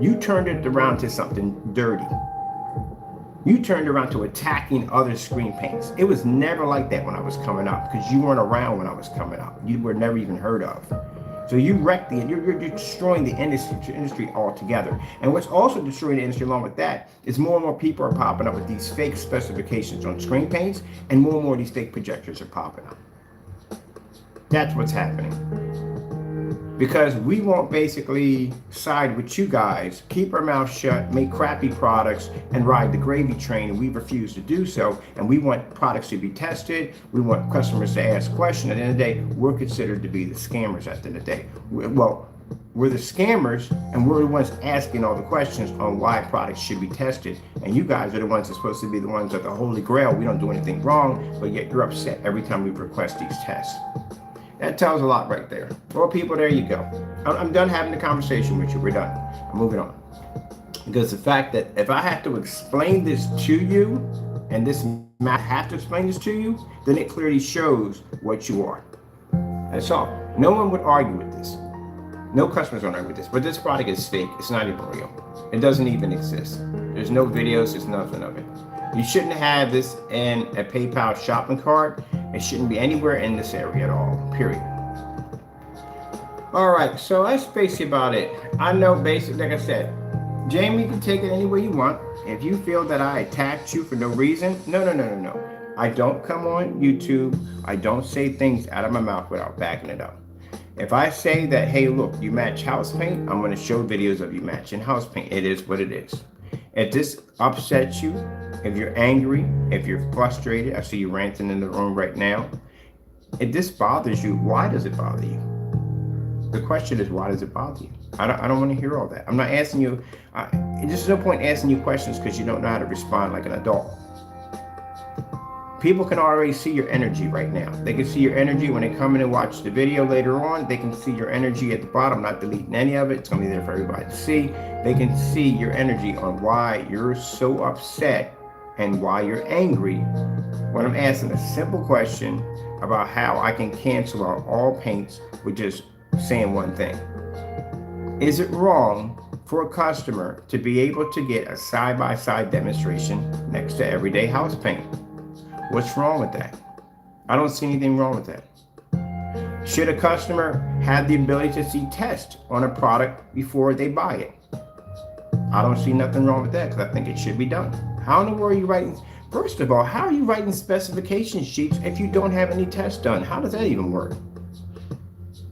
You turned it around to something dirty. You turned around to attacking other screen paints. It was never like that when I was coming up because you weren't around when I was coming up. You were never even heard of. So you wrecked you're destroying the industry altogether. And what's also destroying the industry along with that is more and more people are popping up with these fake specifications on screen paints, and more of these fake projectors are popping up. That's what's happening. Because we won't basically side with you guys, keep our mouth shut, make crappy products, and ride the gravy train, and we refuse to do so. And we want products to be tested. We want customers to ask questions. At the end of the day, we're considered to be the scammers at the end of the day. We're the scammers, and we're the ones asking all the questions on why products should be tested. And you guys are the ones that are supposed to be the ones of the Holy Grail. We don't do anything wrong, but yet you're upset every time we request these tests. That tells a lot right there. Well, people, there you go. I'm done having the conversation with you. We're done. I'm moving on. Because the fact that if I have to explain this to you, and this I have to explain this to you, then it clearly shows what you are. That's all. No one would argue with this. No customers would argue with this. But this product is fake. It's not even real. It doesn't even exist. There's no videos. There's nothing of it. You shouldn't have this in a PayPal shopping cart. It shouldn't be anywhere in this area at all, period. All right, so that's basically about it. I know basically, like I said, Jamie, you can take it any way you want. If you feel that I attacked you for no reason, no. I don't come on YouTube. I don't say things out of my mouth without backing it up. If I say that, hey, look, you match house paint, I'm gonna show videos of you matching house paint. It is what it is. If this upsets you, if you're angry, if you're frustrated, I see you ranting in the room right now. If this bothers you, why does it bother you? The question is, why does it bother you? I don't want to hear all that. I'm not asking you, there's no point asking you questions because you don't know how to respond like an adult. People can already see your energy right now. They can see your energy when they come in and watch the video later on. They can see your energy at the bottom. I'm not deleting any of it. It's going to be there for everybody to see. They can see your energy on why you're so upset and why you're angry when I'm asking a simple question about how I can cancel out all paints with just saying one thing. Is it wrong for a customer to be able to get a side-by-side demonstration next to everyday house paint? What's wrong with that? I don't see anything wrong with that. Should a customer have the ability to see tests on a product before they buy it? I don't see nothing wrong with that because I think it should be done. How in the world are you writing? First of all, how are you writing specification sheets if you don't have any tests done? How does that even work?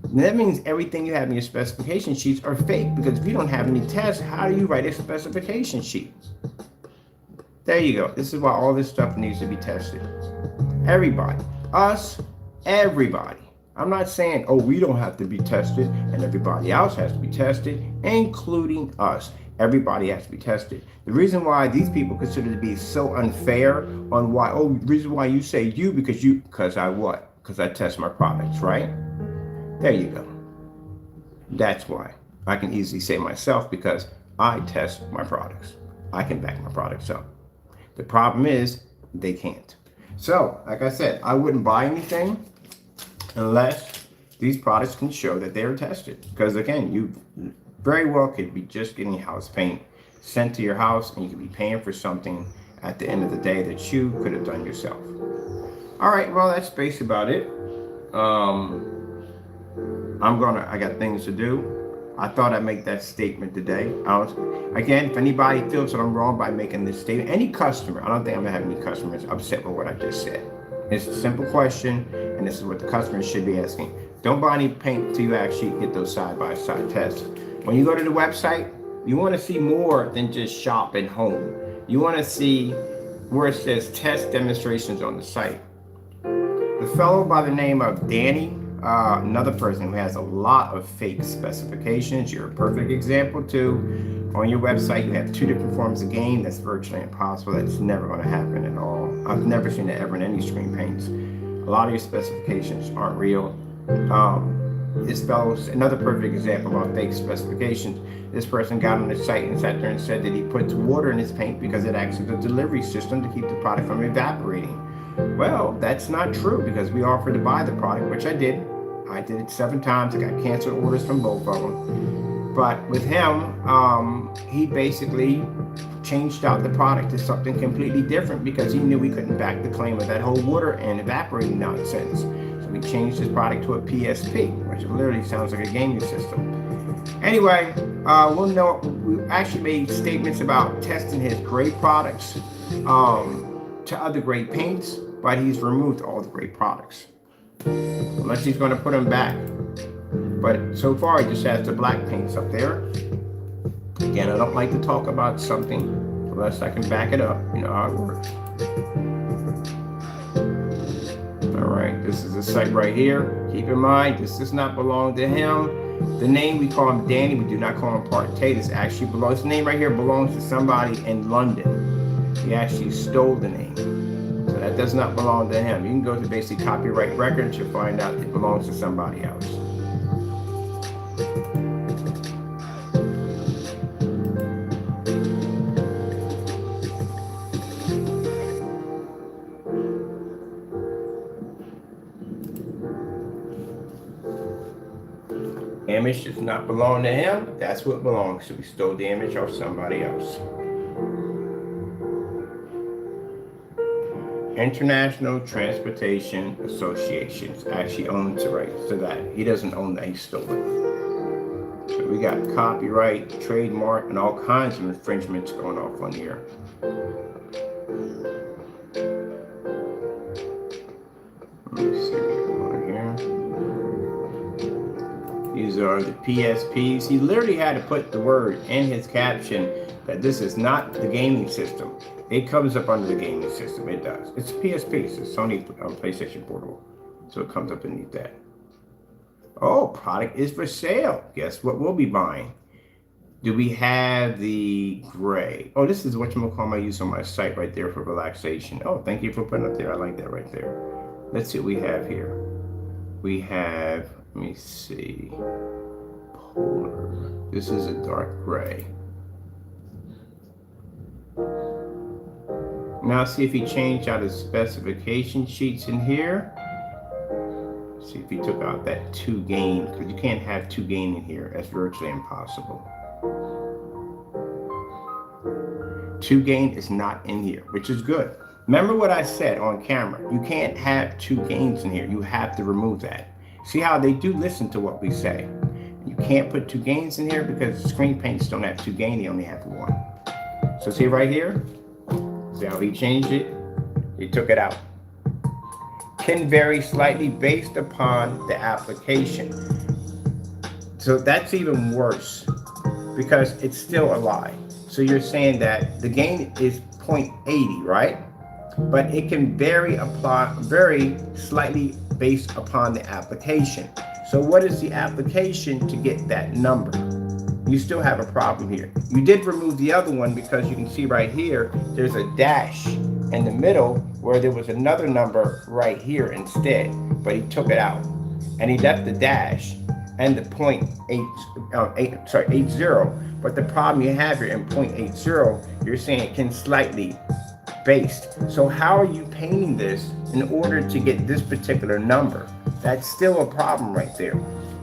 And that means everything you have in your specification sheets are fake, because if you don't have any tests, how do you write a specification sheet? There you go. This is why all this stuff needs to be tested. Everybody, us, everybody. I'm not saying, oh, we don't have to be tested and everybody else has to be tested, including us. Everybody has to be tested. The reason why these people consider to be so unfair on why, oh, the reason why you say you, because I what? Because I test my products, right? There you go. That's why. I can easily say myself because I test my products. I can back my products up. The problem is they can't. So, like I said, I wouldn't buy anything unless these products can show that they are tested. Because again, you very well could be just getting house paint sent to your house, and you could be paying for something at the end of the day that you could have done yourself. All right, well, that's basically about it. I got things to do. I thought I'd make that statement today. Again, if anybody feels that I'm wrong by making this statement, any customer, I don't think I'm gonna have any customers upset with what I just said. It's a simple question, and this is what the customers should be asking. Don't buy any paint until you actually get those side-by-side tests. When you go to the website, you wanna see more than just shop and home. You wanna see where it says test demonstrations on the site. The fellow by the name of Danny, another person who has a lot of fake specifications. You're a perfect example too. On your website, you have 2 different forms of game. That's virtually impossible. That's never going to happen at all. I've never seen it ever in any screen paints. A lot of your specifications aren't real. This fellow's another perfect example of fake specifications. This person got on the site and sat there and said that he puts water in his paint because it acts as a delivery system to keep the product from evaporating. Well, that's not true, because we offered to buy the product, which I did. I did it 7 times. I got canceled orders from both of them. But with him, he basically changed out the product to something completely different because he knew we couldn't back the claim of that whole water and evaporating nonsense. So we changed his product to a PSP, which literally sounds like a gaming system. Anyway, we'll know. We actually made statements about testing his gray products to other gray paints, but he's removed all the gray products. Unless he's going to put them back. But so far, he just has the black paints up there. Again, I don't like to talk about something unless I can back it up. You know how it works. All right, this is the site right here. Keep in mind, this does not belong to him. The name, we call him Danny. We do not call him Partey. This actually belongs. This name right here belongs to somebody in London. He actually stole the name. So that does not belong to him. You can go to basic copyright records, you'll find out it belongs to somebody else. Image does not belong to him. That's what belongs to. We stole the image off somebody else. International Transportation Association actually owns the rights to that. He doesn't own that, he stole it. So we got copyright, trademark, and all kinds of infringements going off on here. Let me see what's going on here. These are the PSPs. He literally had to put the word in his caption that this is not the gaming system. It comes up under the gaming system. It does. It's a PSP. It's a Sony PlayStation Portable. So it comes up beneath that. Oh, product is for sale. Guess what we'll be buying? Do we have the gray? Oh, this is what I use on my site right there for relaxation. Oh, thank you for putting it there. I like that right there. Let's see what we have here. We have, let me see. Polar. This is a dark gray. Now see if he changed out his specification sheets in here. See if he took out that 2 gain, because you can't have 2 gain in here. That's virtually impossible. 2 gain is not in here, which is good. Remember what I said on camera. You can't have 2 gains in here. You have to remove that. See how they do listen to what we say. You can't put 2 gains in here because screen paints don't have 2 gain, they only have 1. So see right here? See how he changed it? He took it out. Can vary slightly based upon the application. So that's even worse because it's still a lie. So you're saying that the gain is 0.80, right? But it can vary slightly based upon the application. So what is the application to get that number? You still have a problem here. You did remove the other one because you can see right here, there's a dash in the middle where there was another number right here instead, but he took it out. And he left the dash and the 0.80, but the problem you have here in 0.80, you're saying it can slightly based. So how are you painting this in order to get this particular number? That's still a problem right there.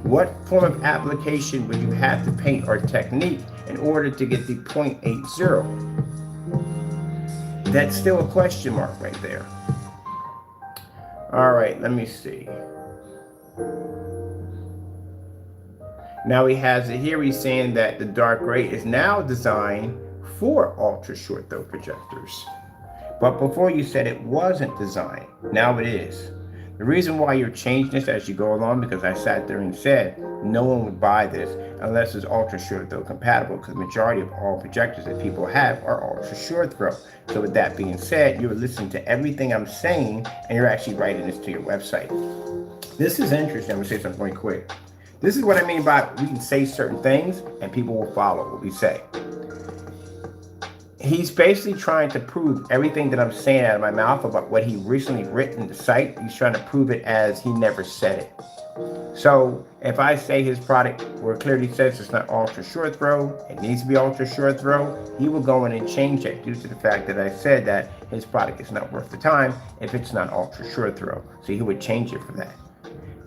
What form of application would you have to paint or technique in order to get the 0.80? That's still a question mark right there. All right, let me see. Now he has it here. He's saying that the dark gray is now designed for ultra short throw projectors. But before you said it wasn't designed. Now it is. The reason why you're changing this as you go along, because I sat there and said no one would buy this unless it's ultra short throw compatible, because the majority of all projectors that people have are ultra short throw. So with that being said, you're listening to everything I'm saying and you're actually writing this to your website. This is interesting. I'm gonna say something really quick. This is what I mean by we can say certain things and people will follow what we say. He's basically trying to prove everything that I'm saying out of my mouth about what he recently written in the site. He's trying to prove it as he never said it. So if I say his product where it clearly says it's not ultra short throw, it needs to be ultra short throw, he will go in and change it due to the fact that I said that his product is not worth the time if it's not ultra short throw. So he would change it for that.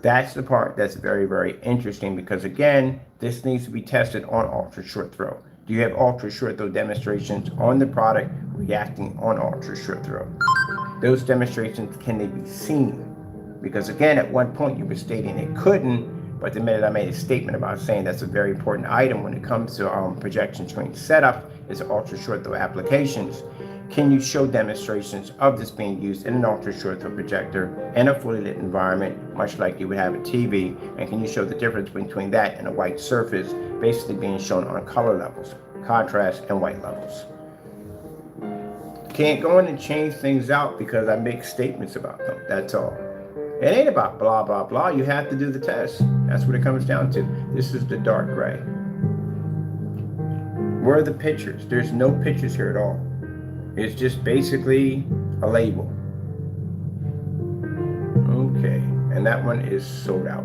That's the part that's very, very interesting because again, this needs to be tested on ultra short throw. Do you have ultra short throw demonstrations on the product reacting on ultra short throw? Those demonstrations, can they be seen? Because again, at one point you were stating it couldn't, but the minute I made a statement about saying that's a very important item when it comes to projection screen setup is ultra short throw applications. Can you show demonstrations of this being used in an ultra short throw projector in a fully lit environment, much like you would have a TV? And can you show the difference between that and a white surface basically being shown on color levels, contrast, and white levels? Can't go in and change things out because I make statements about them. That's all. It ain't about blah, blah, blah. You have to do the test. That's what it comes down to. This is the dark gray. Where are the pictures? There's no pictures here at all. It's just basically a label. Okay, and that one is sold out.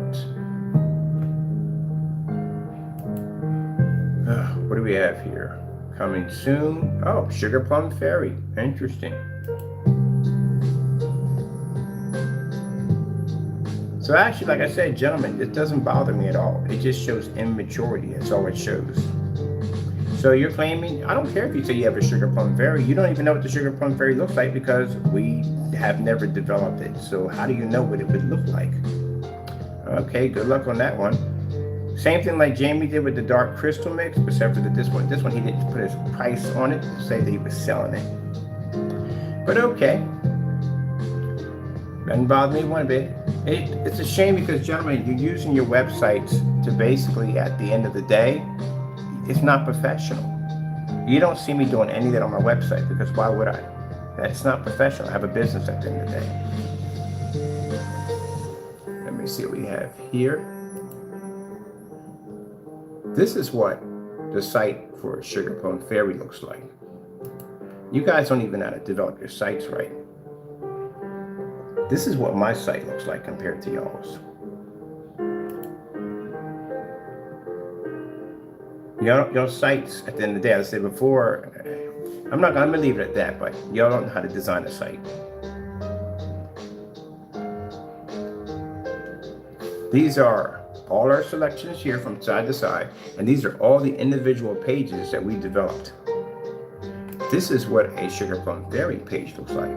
What do we have here? Coming soon. Oh, Sugar Plum Fairy. Interesting. So actually, like I said, gentlemen, it doesn't bother me at all. It just shows immaturity. That's all it shows. So you're claiming, I don't care if you say you have a Sugar Plum Fairy, you don't even know what the Sugar Plum Fairy looks like because we have never developed it. So how do you know what it would look like? Okay, good luck on that one. Same thing like Jamie did with the Dark Crystal Mix, except for this one he didn't put his price on it to say that he was selling it. But okay. Doesn't bother me one bit. It's a shame because, gentlemen, you're using your websites to basically, at the end of the day, it's not professional. You don't see me doing any of that on my website because why would I? That's not professional. I have a business at the end of the day. Let me see what we have here. This is what the site for Sugar Plum Fairy looks like. You guys don't even know how to develop your sites right. This is what my site looks like compared to y'all's. Your sites, at the end of the day, as I said before, I'm gonna leave it at that, but y'all don't know how to design a site. These are all our selections here from side to side, and these are all the individual pages that we developed. This is what a Sugar Plum Fairy page looks like.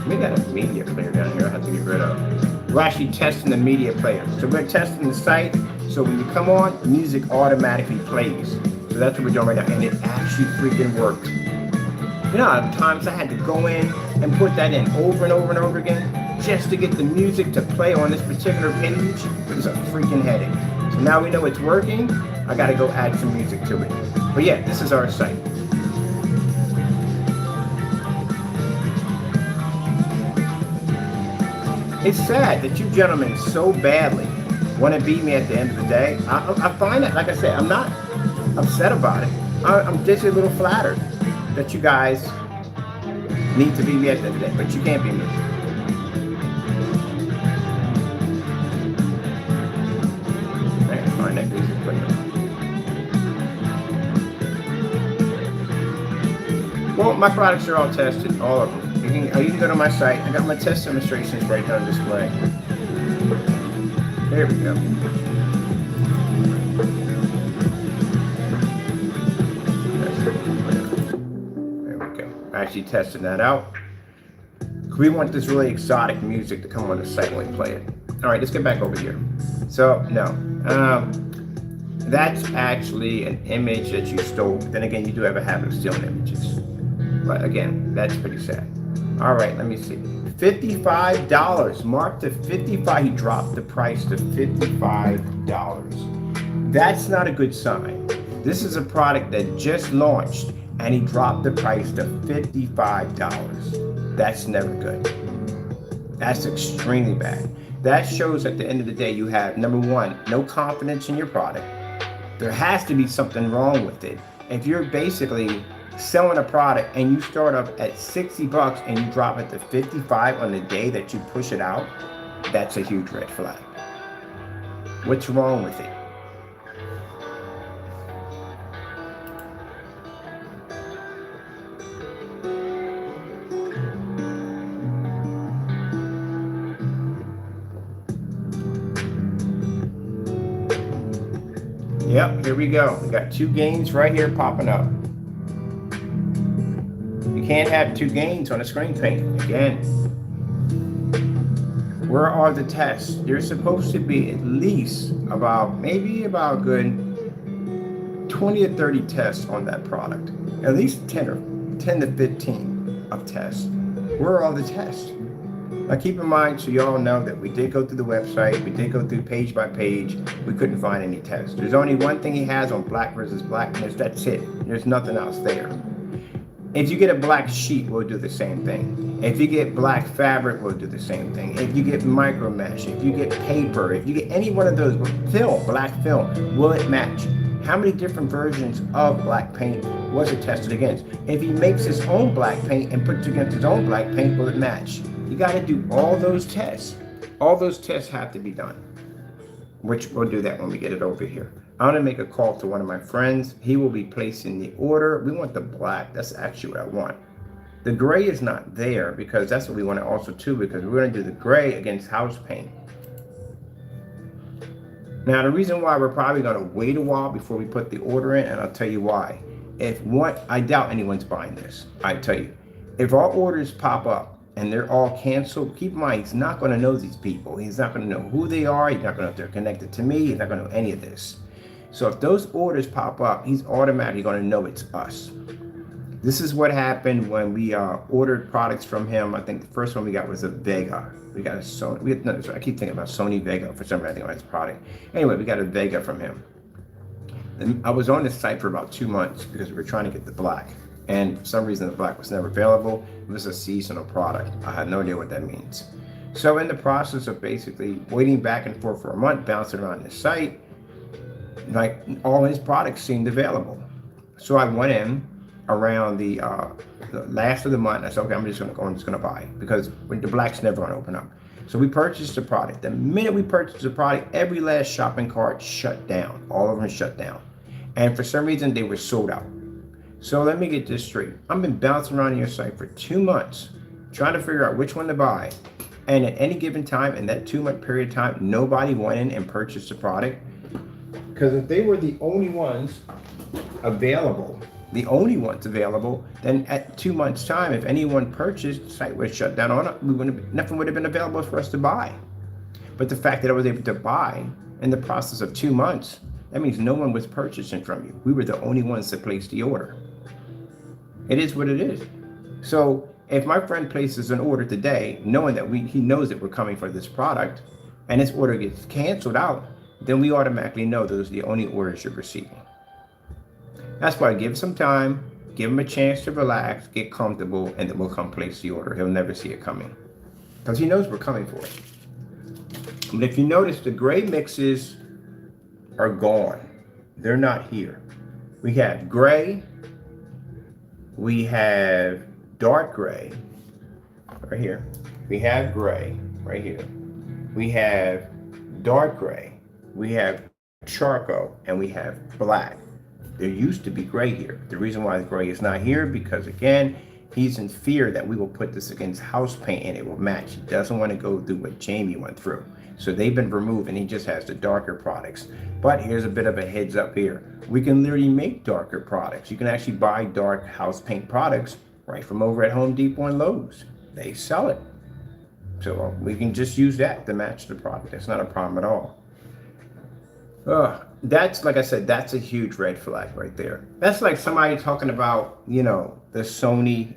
We got a media player down here I have to get rid of. We're actually testing the media player. So we're testing the site, so when you come on, music automatically plays. So that's what we're doing right now, and it actually freaking worked. You know, at times I had to go in and put that in over and over and over again just to get the music to play on this particular page. It was a freaking headache. So now we know it's working. I gotta go add some music to it. But yeah, this is our site. It's sad that you gentlemen so badly want to beat me at the end of the day. I find that, like I said, I'm not upset about it. I'm just a little flattered that you guys need to beat me at the end of the day, but you can't beat me. I can find that music player. my products are all tested, all of them. You can go to my site. I got my test demonstrations right there on display. There we go. There we go. I actually tested that out. We want this really exotic music to come on the site when we play it. All right, let's get back over here. So, no. That's actually an image that you stole. Then again, you do have a habit of stealing images. But again, that's pretty sad. All right, let me see. $55. Mark to 55. He dropped the price to $55. That's not a good sign. This is a product that just launched and he dropped the price to $55. That's never good. That's extremely bad. That shows at the end of the day you have, number one, no confidence in your product. There has to be something wrong with it. If you're basically selling a product and you start up at $60 and you drop it to $55 on the day that you push it out, that's a huge red flag. What's wrong with it? Yep, here we go. We got two gains right here popping up. You can't have two gains on a screen paint. Again, where are the tests? There's supposed to be at least maybe about good 20 or 30 tests on that product. At least 10 to 15 of tests. Where are all the tests? Now keep in mind, so you all know that we did go through the website, we did go through page by page, we couldn't find any tests. There's only one thing he has on black versus blackness, that's it. There's nothing else there. If you get a black sheet, we'll do the same thing. If you get black fabric, we'll do the same thing. If you get micro mesh, if you get paper, if you get any one of those, film, black film, will it match? How many different versions of black paint was it tested against? If he makes his own black paint and puts it against his own black paint, will it match? You got to do all those tests. All those tests have to be done, which we'll do that when we get it over here. I'm going to make a call to one of my friends. He will be placing the order. We want the black. That's actually what I want. The gray is not there because that's what we want to also too, because we're going to do the gray against house paint. Now, the reason why we're probably going to wait a while before we put the order in, and I'll tell you why. I doubt anyone's buying this. I tell you, if our orders pop up and they're all canceled, keep in mind, he's not going to know these people. He's not going to know who they are. He's not going to know if they're connected to me. He's not going to know any of this. So if those orders pop up, he's automatically going to know it's us. This is what happened when we ordered products from him. I think the first one we got was a Vega. We got a Sony. I keep thinking about Sony Vega for some reason. I think on his product. Anyway, we got a Vega from him. And I was on this site for about 2 months because we were trying to get the black. And for some reason, the black was never available. It was a seasonal product. I had no idea what that means. So in the process of basically waiting back and forth for a month, bouncing around the site, like all his products seemed available. So I went in around the last of the month. I said, okay, I'm just going to buy it because the black's never going to open up. So we purchased the product. The minute we purchased the product, every last shopping cart shut down. All of them shut down. And for some reason, they were sold out. So let me get this straight. I've been bouncing around your site for 2 months, trying to figure out which one to buy. And at any given time, in that 2 month period of time, nobody went in and purchased the product. Because if they were the only ones available, then at 2 months' time, if anyone purchased, the site was shut down on it, nothing would have been available for us to buy. But the fact that I was able to buy in the process of 2 months, that means no one was purchasing from you. We were the only ones that placed the order. It is what it is. So if my friend places an order today, knowing that he knows that we're coming for this product, and this order gets canceled out, then we automatically know those are the only orders you're receiving. That's why give some time, give him a chance to relax, get comfortable, and then we'll come place the order. He'll never see it coming because he knows we're coming for it. But if you notice, the gray mixes are gone. They're not here. We have gray, we have dark gray right here. We have gray right here. We have dark gray. We have charcoal, and we have black. There used to be gray here. The reason why the gray is not here, because again, He's in fear that we will put this against house paint and it will match. He doesn't want to go through what Jamie went through. So they've been removed and he just has the darker products. But here's a bit of a heads up here. We can literally make darker products. You can actually buy dark house paint products right from over at Home Depot and Lowe's. They sell it. So we can just use that to match the product. That's not a problem at all. That's, like I said, that's a huge red flag right there. That's like somebody talking about, you know, the Sony,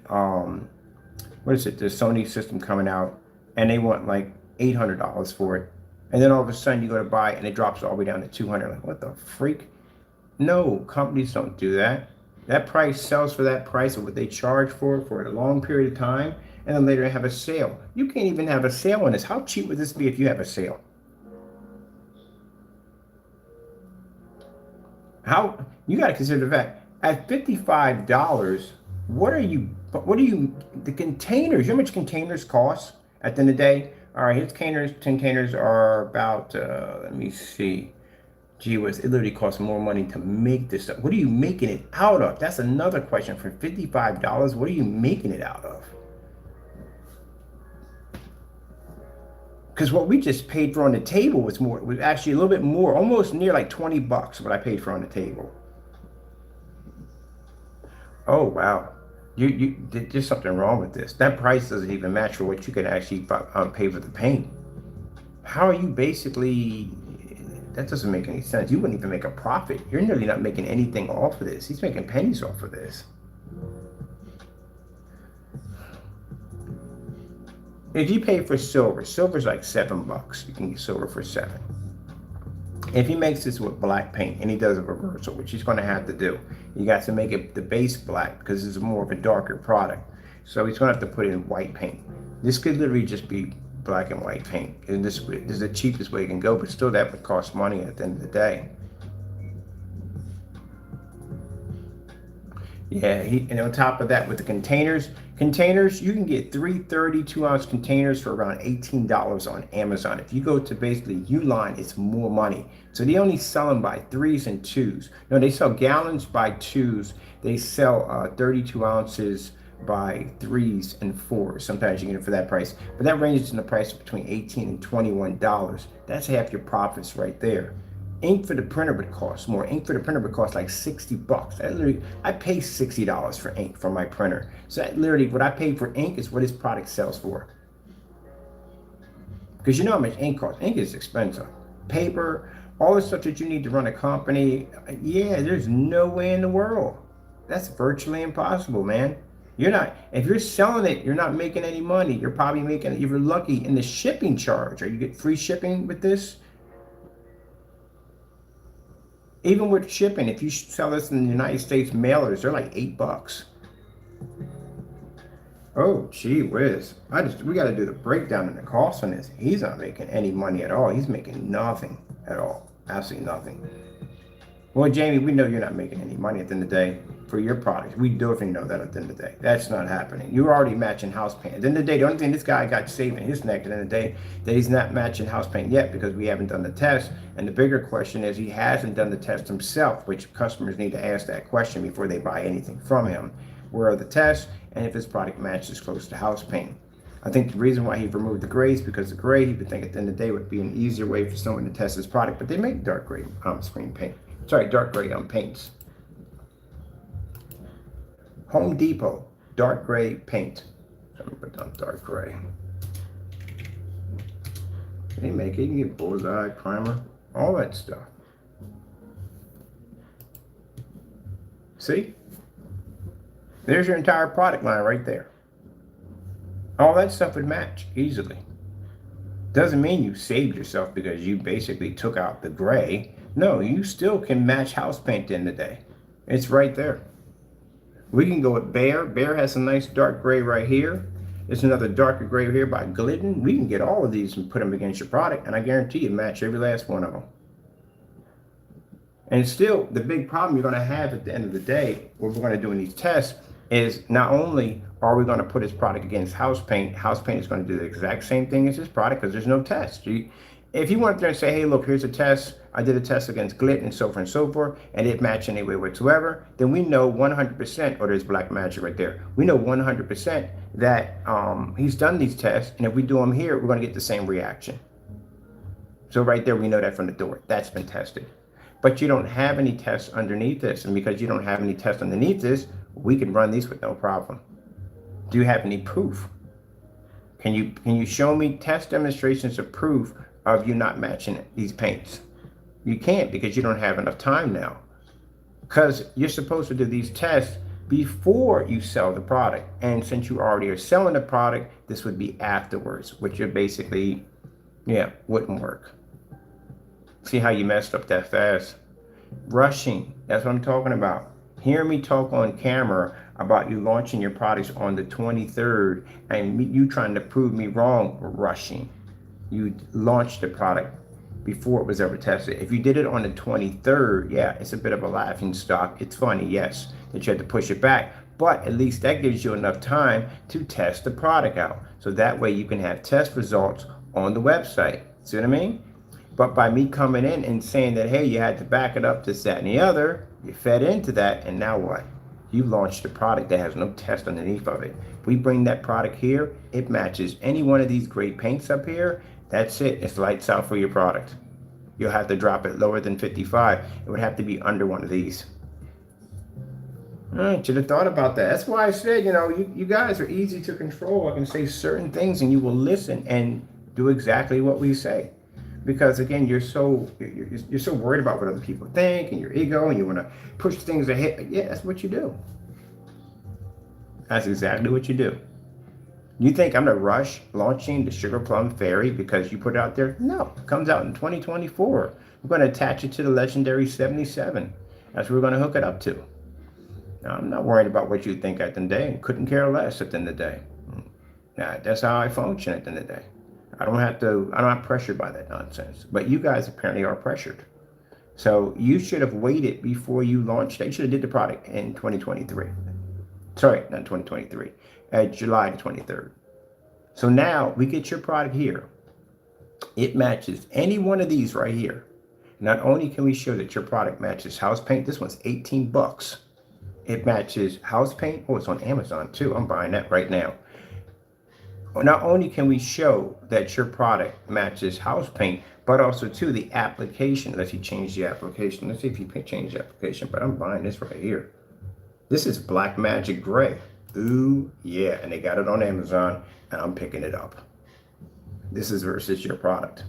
what is it? The Sony system coming out and they want like $800 for it. And then all of a sudden you go to buy it and it drops all the way down to $200. Like, what the freak? No, companies don't do that. That price sells for that price of what they charge for a long period of time. And then later have a sale. You can't even have a sale on this. How cheap would this be if you have a sale? How, you got to consider the fact at $55, the containers, you know how much containers cost at the end of the day? All right, his containers are about, let me see. Gee whiz, it literally costs more money to make this stuff. What are you making it out of? That's another question. For $55, what are you making it out of? Because what we just paid for on the table was actually a little bit more, almost near like $20 what I paid for on the table. Oh wow, there's something wrong with this. That price doesn't even match for what you could actually pay for the paint. How are you basically? That doesn't make any sense. You wouldn't even make a profit. You're nearly not making anything off of this. He's making pennies off of this. If you pay for silver, silver's like $7. You can get silver for $7. If he makes this with black paint and he does a reversal, which he's going to have to do, you got to make it the base black because it's more of a darker product. So he's going to have to put in white paint. This could literally just be black and white paint. And this is the cheapest way it can go, but still that would cost money at the end of the day. Yeah, and on top of that, with the containers, you can get 3 32-ounce containers for around $18 on Amazon. If you go to basically Uline, it's more money. So they only sell them by 3s and 2s. No, they sell gallons by 2s. They sell 32 ounces by 3s and 4s. Sometimes you get it for that price. But that ranges in the price between $18 and $21. That's half your profits right there. Ink for the printer would cost more. Ink for the printer would cost like $60. I pay $60 for ink for my printer. So that literally, what I pay for ink is what this product sells for. Because you know how much ink costs. Ink is expensive. Paper, all the stuff that you need to run a company. Yeah, there's no way in the world. That's virtually impossible, man. If you're selling it, you're not making any money. You're probably making, if you're lucky, in the shipping charge. Or you get free shipping with this. Even with shipping, if you sell this in the United States mailers, they're like $8. Oh, gee whiz. We got to do the breakdown in the cost on this. He's not making any money at all. He's making nothing at all. Absolutely nothing. Well, Jamie, we know you're not making any money at the end of the day for your product. We definitely know that at the end of the day. That's not happening. You're already matching house paint. At the end of the day, the only thing this guy got saving his neck at the end of the day, that he's not matching house paint yet because we haven't done the test. And the bigger question is he hasn't done the test himself, which customers need to ask that question before they buy anything from him. Where are the tests? And if his product matches close to house paint. I think the reason why he removed the gray is because the gray, he would think at the end of the day would be an easier way for someone to test his product. But they make dark gray screen paint. Sorry, dark gray paints. Home Depot, dark gray paint. So I'm gonna put down dark gray. They make it. You can get bullseye, primer, all that stuff. See? There's your entire product line right there. All that stuff would match easily. Doesn't mean you saved yourself because you basically took out the gray. No, you still can match house paint at the end of the day. It's right there. We can go with Behr. Behr has a nice dark gray right here. There's another darker gray here by Glidden. We can get all of these and put them against your product, and I guarantee you match every last one of them. And still, the big problem you're going to have at the end of the day, what we're going to do in these tests, is not only are we going to put his product against house paint is going to do the exact same thing as his product because there's no test. If you went there and say, hey, look, here's a test. I did a test against Glit and so forth and so forth, and it matched anyway whatsoever, then we know 100%, or there's black magic right there. We know 100% that he's done these tests, and if we do them here, we're going to get the same reaction. So right there, we know that from the door. That's been tested. But you don't have any tests underneath this, and because you don't have any tests underneath this, we can run these with no problem. Do you have any proof? Can you show me test demonstrations of proof of you not matching these paints? You can't, because you don't have enough time now. Because you're supposed to do these tests before you sell the product. And since you already are selling the product, this would be afterwards, which are basically, yeah, wouldn't work. See how you messed up that fast? Rushing, that's what I'm talking about. Hear me talk on camera about you launching your products on the 23rd and you trying to prove me wrong. Rushing. You launched the product before it was ever tested. If you did it on the 23rd, yeah, it's a bit of a laughing stock. It's funny, yes, that you had to push it back, but at least that gives you enough time to test the product out. So that way you can have test results on the website. See what I mean? But by me coming in and saying that, hey, you had to back it up, this, that, and the other, you fed into that, and now what? You launched a product that has no test underneath of it. If we bring that product here, it matches any one of these great paints up here. That's it. It's lights out for your product. You'll have to drop it lower than 55. It would have to be under one of these. I should have thought about that. That's why I said, you guys are easy to control. I can say certain things and you will listen and do exactly what we say. Because again, you're so worried about what other people think and your ego, and you want to push things ahead. Yeah, that's what you do. That's exactly what you do. You think I'm going to rush launching the Sugar Plum Fairy because you put it out there? No, it comes out in 2024. We're going to attach it to the legendary 77. That's what we're going to hook it up to. Now, I'm not worried about what you think at the end of the day, and couldn't care less at the end of the day. Now, that's how I function at the end of the day. I'm not pressured by that nonsense. But you guys apparently are pressured. So you should have waited before you launched it. You should have did the product in 2023. Sorry, not 2023. July the 23rd. So now we get your product here. It matches any one of these right here. Not only can we show that your product matches house paint, this one's 18 bucks. It matches house paint. Oh, it's on Amazon too. I'm buying that right now. Not only can we show that your product matches house paint, but also too the application. Let's see, change the application. Let's see if you can change the application, but I'm buying this right here. This is Black Magic Gray. Ooh, yeah, and they got it on Amazon, and I'm picking it up. This is versus your product.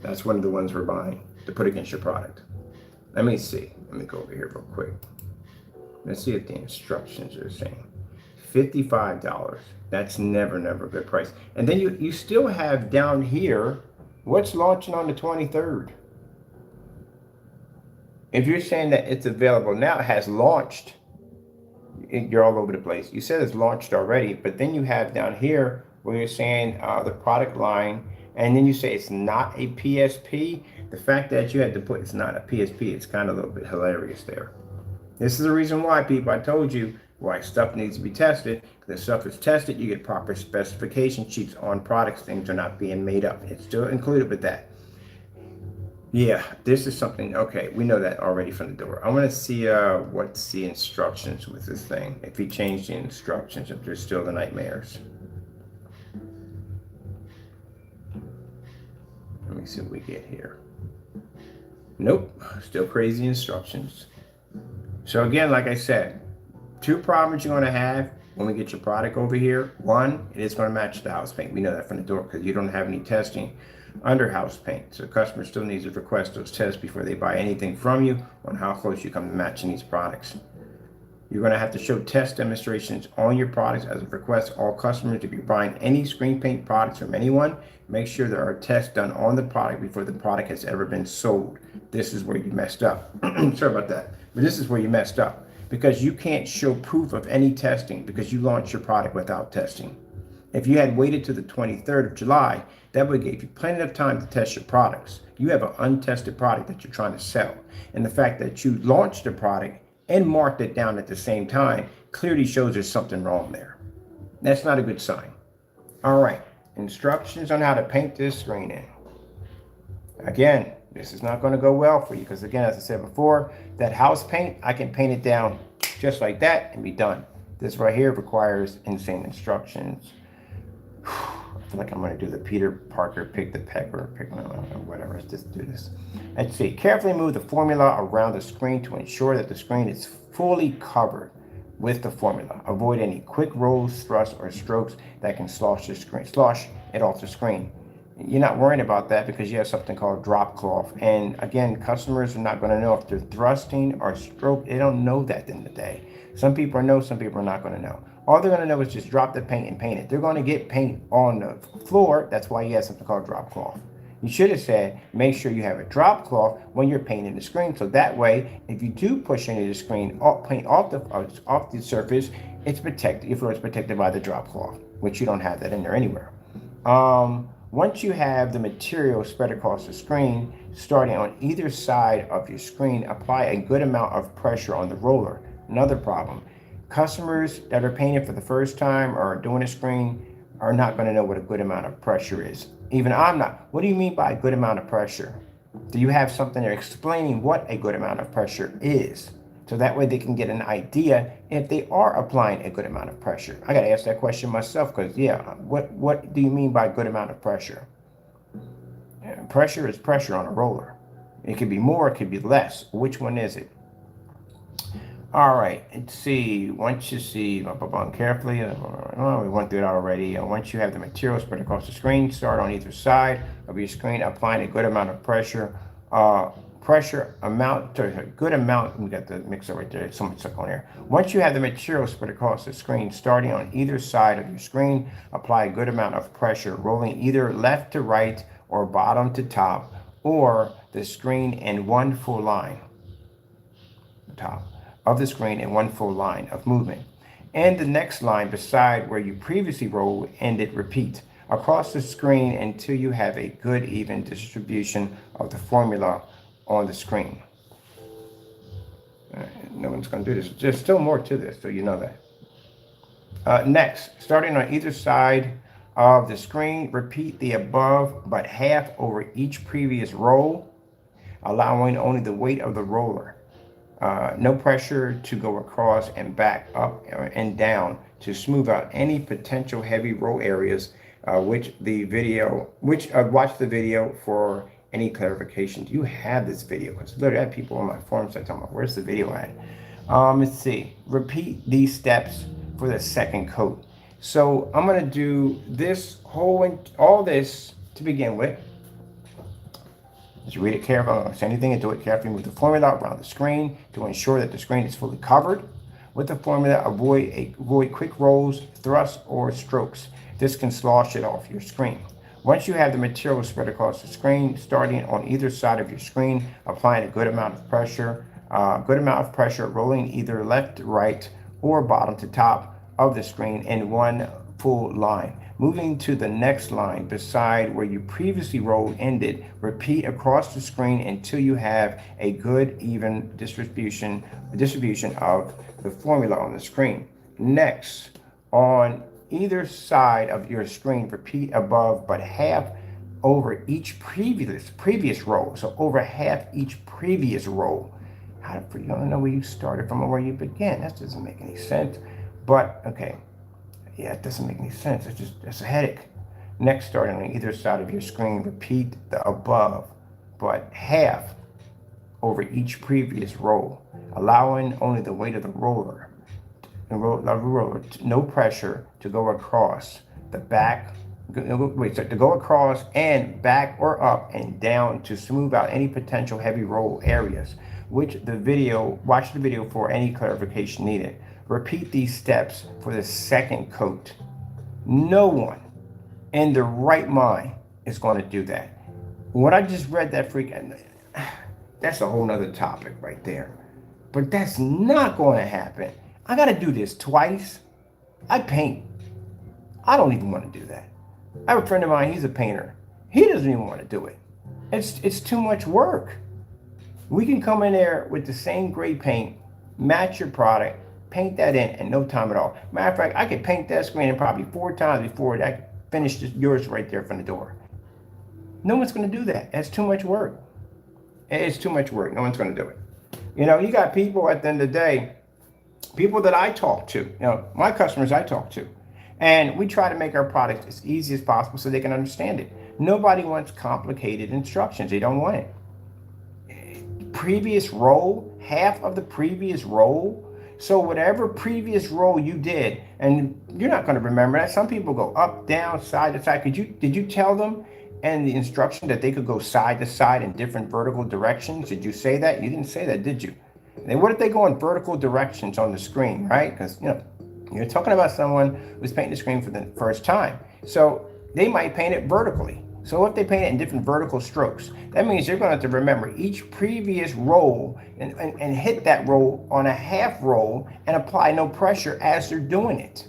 That's one of the ones we're buying to put against your product. Let me see. Let me go over here real quick. Let's see if the instructions are the same. $55. That's never a good price. And then you still have down here, what's launching on the 23rd? If you're saying that it's available now, it has launched. You're all over the place. You said it's launched already, but then you have down here where you're saying the product line, and then you say it's not a PSP. The fact that you had to put it's not a PSP, it's kind of a little bit hilarious there. This is the reason why, people, I told you why stuff needs to be tested. Because if stuff is tested, you get proper specification sheets on products. Things are not being made up. It's still included with that. Yeah, this is something, okay, we know that already from the door. I want to see what's the instructions with this thing. If he changed the instructions, if there's still the nightmares. Let me see what we get here. Nope, still crazy instructions. So again, like I said, two problems you're going to have when we get your product over here. One, it is going to match the house paint. We know that from the door because you don't have any testing under house paint. So the customer still needs to request those tests before they buy anything from you on how close you come to matching these products. You're going to have to show test demonstrations on your products as a request. All customers, if you're buying any screen paint products from anyone, make sure there are tests done on the product before the product has ever been sold. This is where you messed up. Sorry about that. But this is where you messed up because you can't show proof of any testing because you launched your product without testing. If you had waited to the 23rd of July, that would give you plenty of time to test your products. You have an untested product that you're trying to sell. And the fact that you launched the product and marked it down at the same time clearly shows there's something wrong there. That's not a good sign. All right, instructions on how to paint this screen in. Again, this is not going to go well for you because, again, as I said before, that house paint, I can paint it down just like that and be done. This right here requires insane instructions. I feel like I'm going to do the Peter Parker pick the peck or pick whatever. Let's just do this. Let's see. Carefully move the formula around the screen to ensure that the screen is fully covered with the formula. Avoid any quick rolls, thrusts, or strokes that can slosh it off the screen. You're not worrying about that because you have something called drop cloth. And again, customers are not going to know if they're thrusting or stroke. They don't know that in the day. Some people know, some people are not going to know. All they're going to know is just drop the paint and paint it. They're going to get paint on the floor. That's why you have something called drop cloth. You should have said, make sure you have a drop cloth when you're painting the screen. So that way, if you do push into the screen, paint off the surface, it's protected. Your floor is protected by the drop cloth, which you don't have that in there anywhere. Once you have the material spread across the screen, starting on either side of your screen, apply a good amount of pressure on the roller. Another problem. Customers that are painting for the first time or doing a screen are not going to know what a good amount of pressure is. Even I'm not. What do you mean by a good amount of pressure? Do you have something there explaining what a good amount of pressure is? So that way they can get an idea if they are applying a good amount of pressure. I got to ask that question myself because, yeah, what do you mean by good amount of pressure? Pressure is pressure on a roller. It could be more, it could be less. Which one is it? All right, let's see. Once you see, carefully, we went through it already. Once you have the material spread across the screen, start on either side of your screen, applying a good amount of pressure. Amount to a good amount. We got the mixer right there. So much stuck on here. Once you have the material spread across the screen, starting on either side of your screen, apply a good amount of pressure, rolling either left to right or bottom to top, or the screen in one full line. Top of the screen in one full line of movement. And the next line beside where you previously rolled, ended, repeat across the screen until you have a good even distribution of the formula on the screen. No one's going to do this. There's still more to this, so you know that. Next, starting on either side of the screen, repeat the above but half over each previous roll, allowing only the weight of the roller. No pressure to go across and back up and down to smooth out any potential heavy roll areas. Watch the video for any clarification. Do you have this video? Because literally I have people on my forums that tell me, where's the video at? Let's see. Repeat these steps for the second coat. So I'm going to do this all this to begin with. Just read it carefully. I'm not going to say anything and do it carefully. Move the formula around the screen to ensure that the screen is fully covered. With the formula, avoid quick rolls, thrusts, or strokes. This can slosh it off your screen. Once you have the material spread across the screen, starting on either side of your screen, applying a good amount of pressure, rolling either left to right or bottom to top of the screen in one full line. Moving to the next line beside where you previously rolled ended, repeat across the screen until you have a good even distribution of the formula on the screen. Next, on either side of your screen, repeat above but half over each previous roll. So over half each previous roll. You don't know where you started from or where you began. That doesn't make any sense. But okay. Yeah, it doesn't make any sense. It's a headache. Next, starting on either side of your screen, repeat the above, but half over each previous roll, allowing only the weight of the roller. No pressure to go across the back. To go across and back or up and down to smooth out any potential heavy roll areas. Watch the video for any clarification needed. Repeat these steps for the second coat. No one in their right mind is going to do that. What I just read, that's a whole nother topic right there. But that's not going to happen. I got to do this twice. I paint. I don't even want to do that. I have a friend of mine, he's a painter. He doesn't even want to do it. It's too much work. We can come in there with the same gray paint, match your product, paint that in no time at all. Matter of fact, I could paint that screen in probably 4 times before finish yours right there from the door. No one's going to do that. That's too much work. It's too much work. No one's going to do it. You know, you got people at the end of the day, people that I talk to, you know, my customers I talk to, and we try to make our product as easy as possible so they can understand it. Nobody wants complicated instructions. They don't want it. Previous roll, half of the previous roll. So whatever previous roll you did, and you're not going to remember that. Some people go up, down, side to side. Did you tell them and the instruction that they could go side to side in different vertical directions? Did you say that? You didn't say that, did you? And what if they go in vertical directions on the screen, right? Because, you know, you're talking about someone who's painting the screen for the first time. So they might paint it vertically. So if they paint it in different vertical strokes, that means you're going to have to remember each previous roll and hit that roll on a half roll and apply no pressure as they're doing it.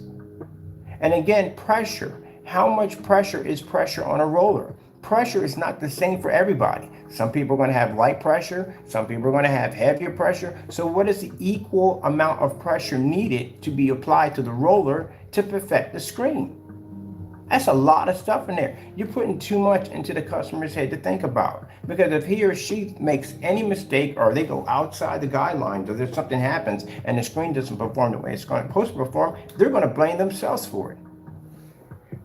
And again, pressure. How much pressure is pressure on a roller? Pressure is not the same for everybody. Some people are going to have light pressure. Some people are going to have heavier pressure. So what is the equal amount of pressure needed to be applied to the roller to perfect the screen? That's a lot of stuff in there. You're putting too much into the customer's head to think about. Because if he or she makes any mistake or they go outside the guidelines or there's something happens and the screen doesn't perform the way it's supposed to perform, they're going to blame themselves for it.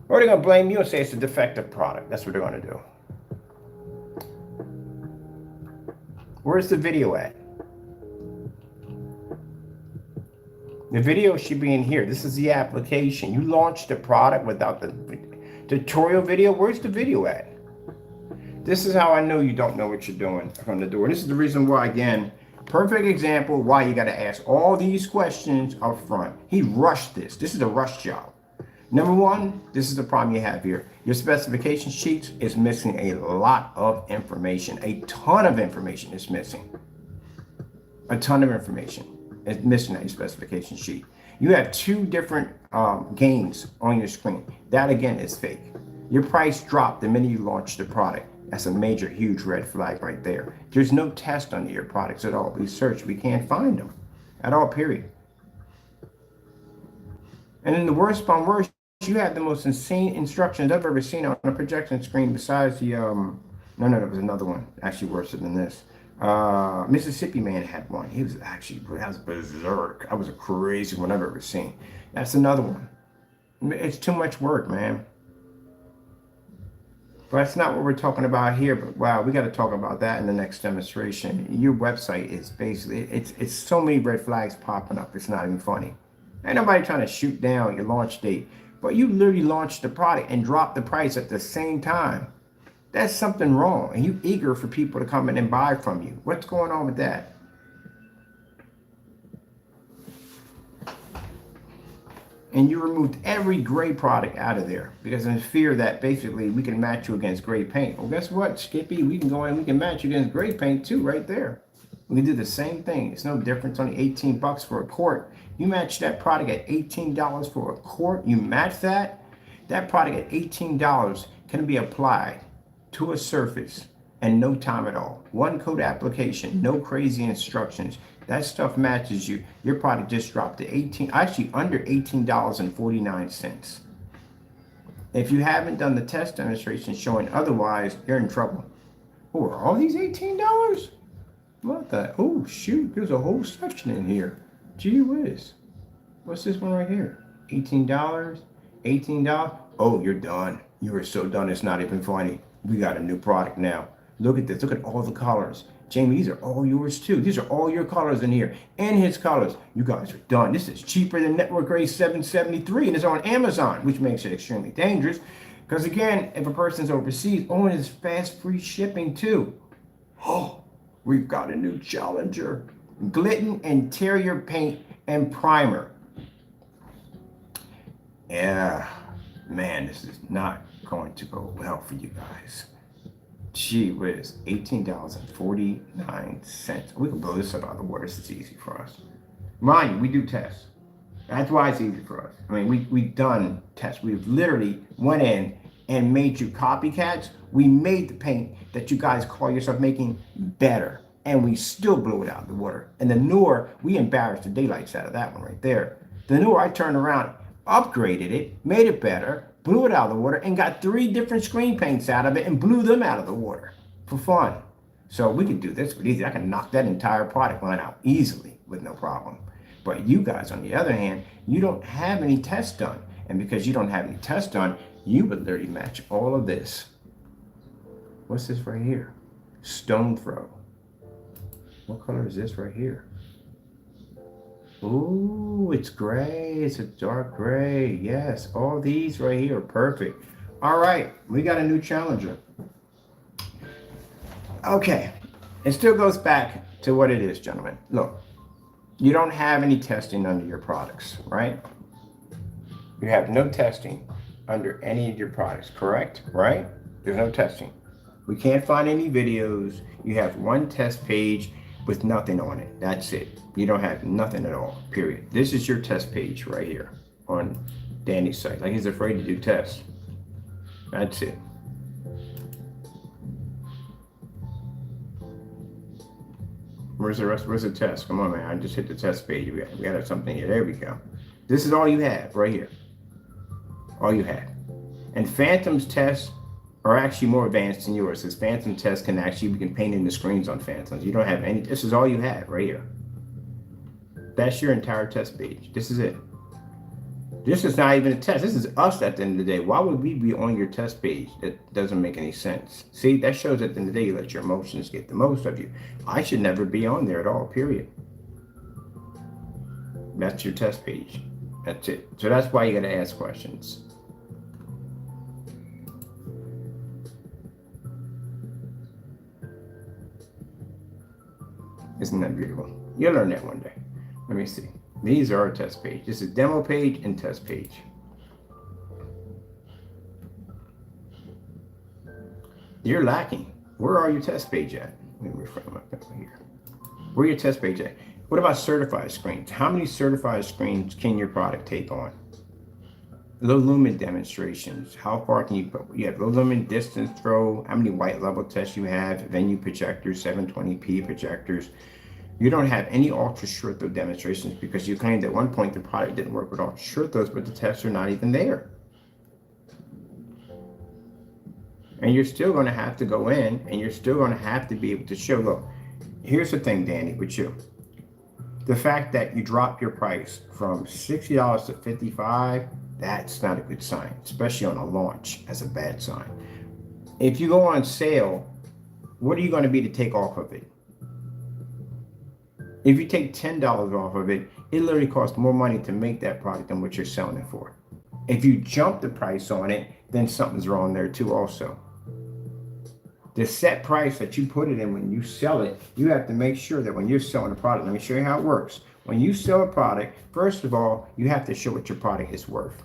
Or they're going to blame you and say it's a defective product. That's what they're going to do. Where's the video at? The video should be in here. This is the application. You launched the product without the tutorial video. Where's the video at? This is how I know you don't know what you're doing from the door. This is the reason why, again, perfect example why you got to ask all these questions up front. He rushed this. This is a rush job. Number one, this is the problem you have here. Your specification sheets is missing a lot of information. A ton of information is missing. A ton of information is missing on your specification sheet. You have two different gains on your screen. That again is fake. Your price dropped the minute you launched the product. That's a major, huge red flag right there. There's no test under your products at all. We searched, we can't find them at all, period. And then the worst on worst, you have the most insane instructions I've ever seen on a projection screen besides the, no, there was another one, actually worse than this. Mississippi Man had one. He was actually, that was berserk. That was a crazy one I've ever seen. That's another one. It's too much work, man. But that's not what we're talking about here, but wow, we got to talk about that in the next demonstration. Your website is basically, it's so many red flags popping up, it's not even funny. Ain't nobody trying to shoot down your launch date. But you literally launched the product and dropped the price at the same time. That's something wrong. And you eager for people to come in and buy from you. What's going on with that? And you removed every gray product out of there because in fear that basically we can match you against gray paint. Well, guess what, Skippy? We can go in, we can match you against gray paint too, right there. We can do the same thing. It's no difference, only 18 bucks for a quart. You match that product at $18 for a quart. You match that. That product at $18 can be applied to a surface in no time at all. One coat application, no crazy instructions. That stuff matches you. Your product just dropped to under $18.49. If you haven't done the test demonstration showing otherwise, you're in trouble. Oh, are all these $18? What the? Oh, shoot. There's a whole section in here. Gee whiz. What's this one right here? $18? $18? Oh, you're done. You are so done. It's not even funny. We got a new product now. Look at this. Look at all the colors. Jamie, these are all yours too. These are all your colors in here. And his colors. You guys are done. This is cheaper than Network Grade 773 and it's on Amazon, which makes it extremely dangerous. Because again, if a person's overseas, oh, and it's fast free shipping too. Oh. We've got a new challenger. Glidden interior paint and primer. Yeah, man, this is not going to go well for you guys. Gee whiz, $18.49. We can blow this up out of the water. This is easy for us. Mind you, we do tests. That's why it's easy for us. I mean, we've done tests. We've literally went in and made you copycats. We made the paint that you guys call yourself making better. And we still blew it out of the water. And the Noor, we embarrassed the daylights out of that one right there. The Noor, I turned around, upgraded it, made it better, blew it out of the water, and got 3 different screen paints out of it and blew them out of the water for fun. So we can do this with easy. I can knock that entire product line out easily with no problem. But you guys, on the other hand, you don't have any tests done. And because you don't have any tests done, you would literally match all of this. What's this right here? Stone throw. What color is this right here? Ooh, it's gray. It's a dark gray. Yes, all these right here are perfect. All right, we got a new challenger. Okay, it still goes back to what it is, gentlemen. Look, you don't have any testing under your products, right? You have no testing under any of your products, correct? Right? There's no testing. We can't find any videos. You have one test page with nothing on it. That's it. You don't have nothing at all, period. This is your test page right here on Danny's site. Like, he's afraid to do tests. That's it. Where's the rest? Where's the test? Come on, man. I just hit the test page. We got something here. There we go. This is all you have right here. All you have. And Phantom's tests are actually more advanced than yours. Because Phantom tests can actually, we can paint in the screens on Phantoms. You don't have any. This is all you have right here. That's your entire test page. This is it. This is not even a test. This is us at the end of the day. Why would we be on your test page? That doesn't make any sense. See, that shows at the end of the day you let your emotions get the most of you. I should never be on there at all, period. That's your test page. That's it. So that's why you got to ask questions. Isn't that beautiful? You'll learn that one day. Let me see. These are our test page. This is demo page and test page. You're lacking. Where are your test page at? Let me reframe my pencil here. Where your test page at? What about certified screens? How many certified screens can your product take on? Low lumen demonstrations. How far can you put? You have low lumen distance throw. How many white level tests you have? Venue projectors, 720p projectors. You don't have any ultra short throw demonstrations because you claimed at one point the product didn't work with ultra short throws, but the tests are not even there. And you're still going to have to go in and you're still going to have to be able to show, look, here's the thing, Danny, with you. The fact that you drop your price from $60 to $55, that's not a good sign, especially on a launch. That's a bad sign. If you go on sale, what are you going to be to take off of it? If you take $10 off of it, it literally costs more money to make that product than what you're selling it for. If you jump the price on it, then something's wrong there too also. The set price that you put it in when you sell it, you have to make sure that when you're selling a product, let me show you how it works. When you sell a product, first of all, you have to show what your product is worth.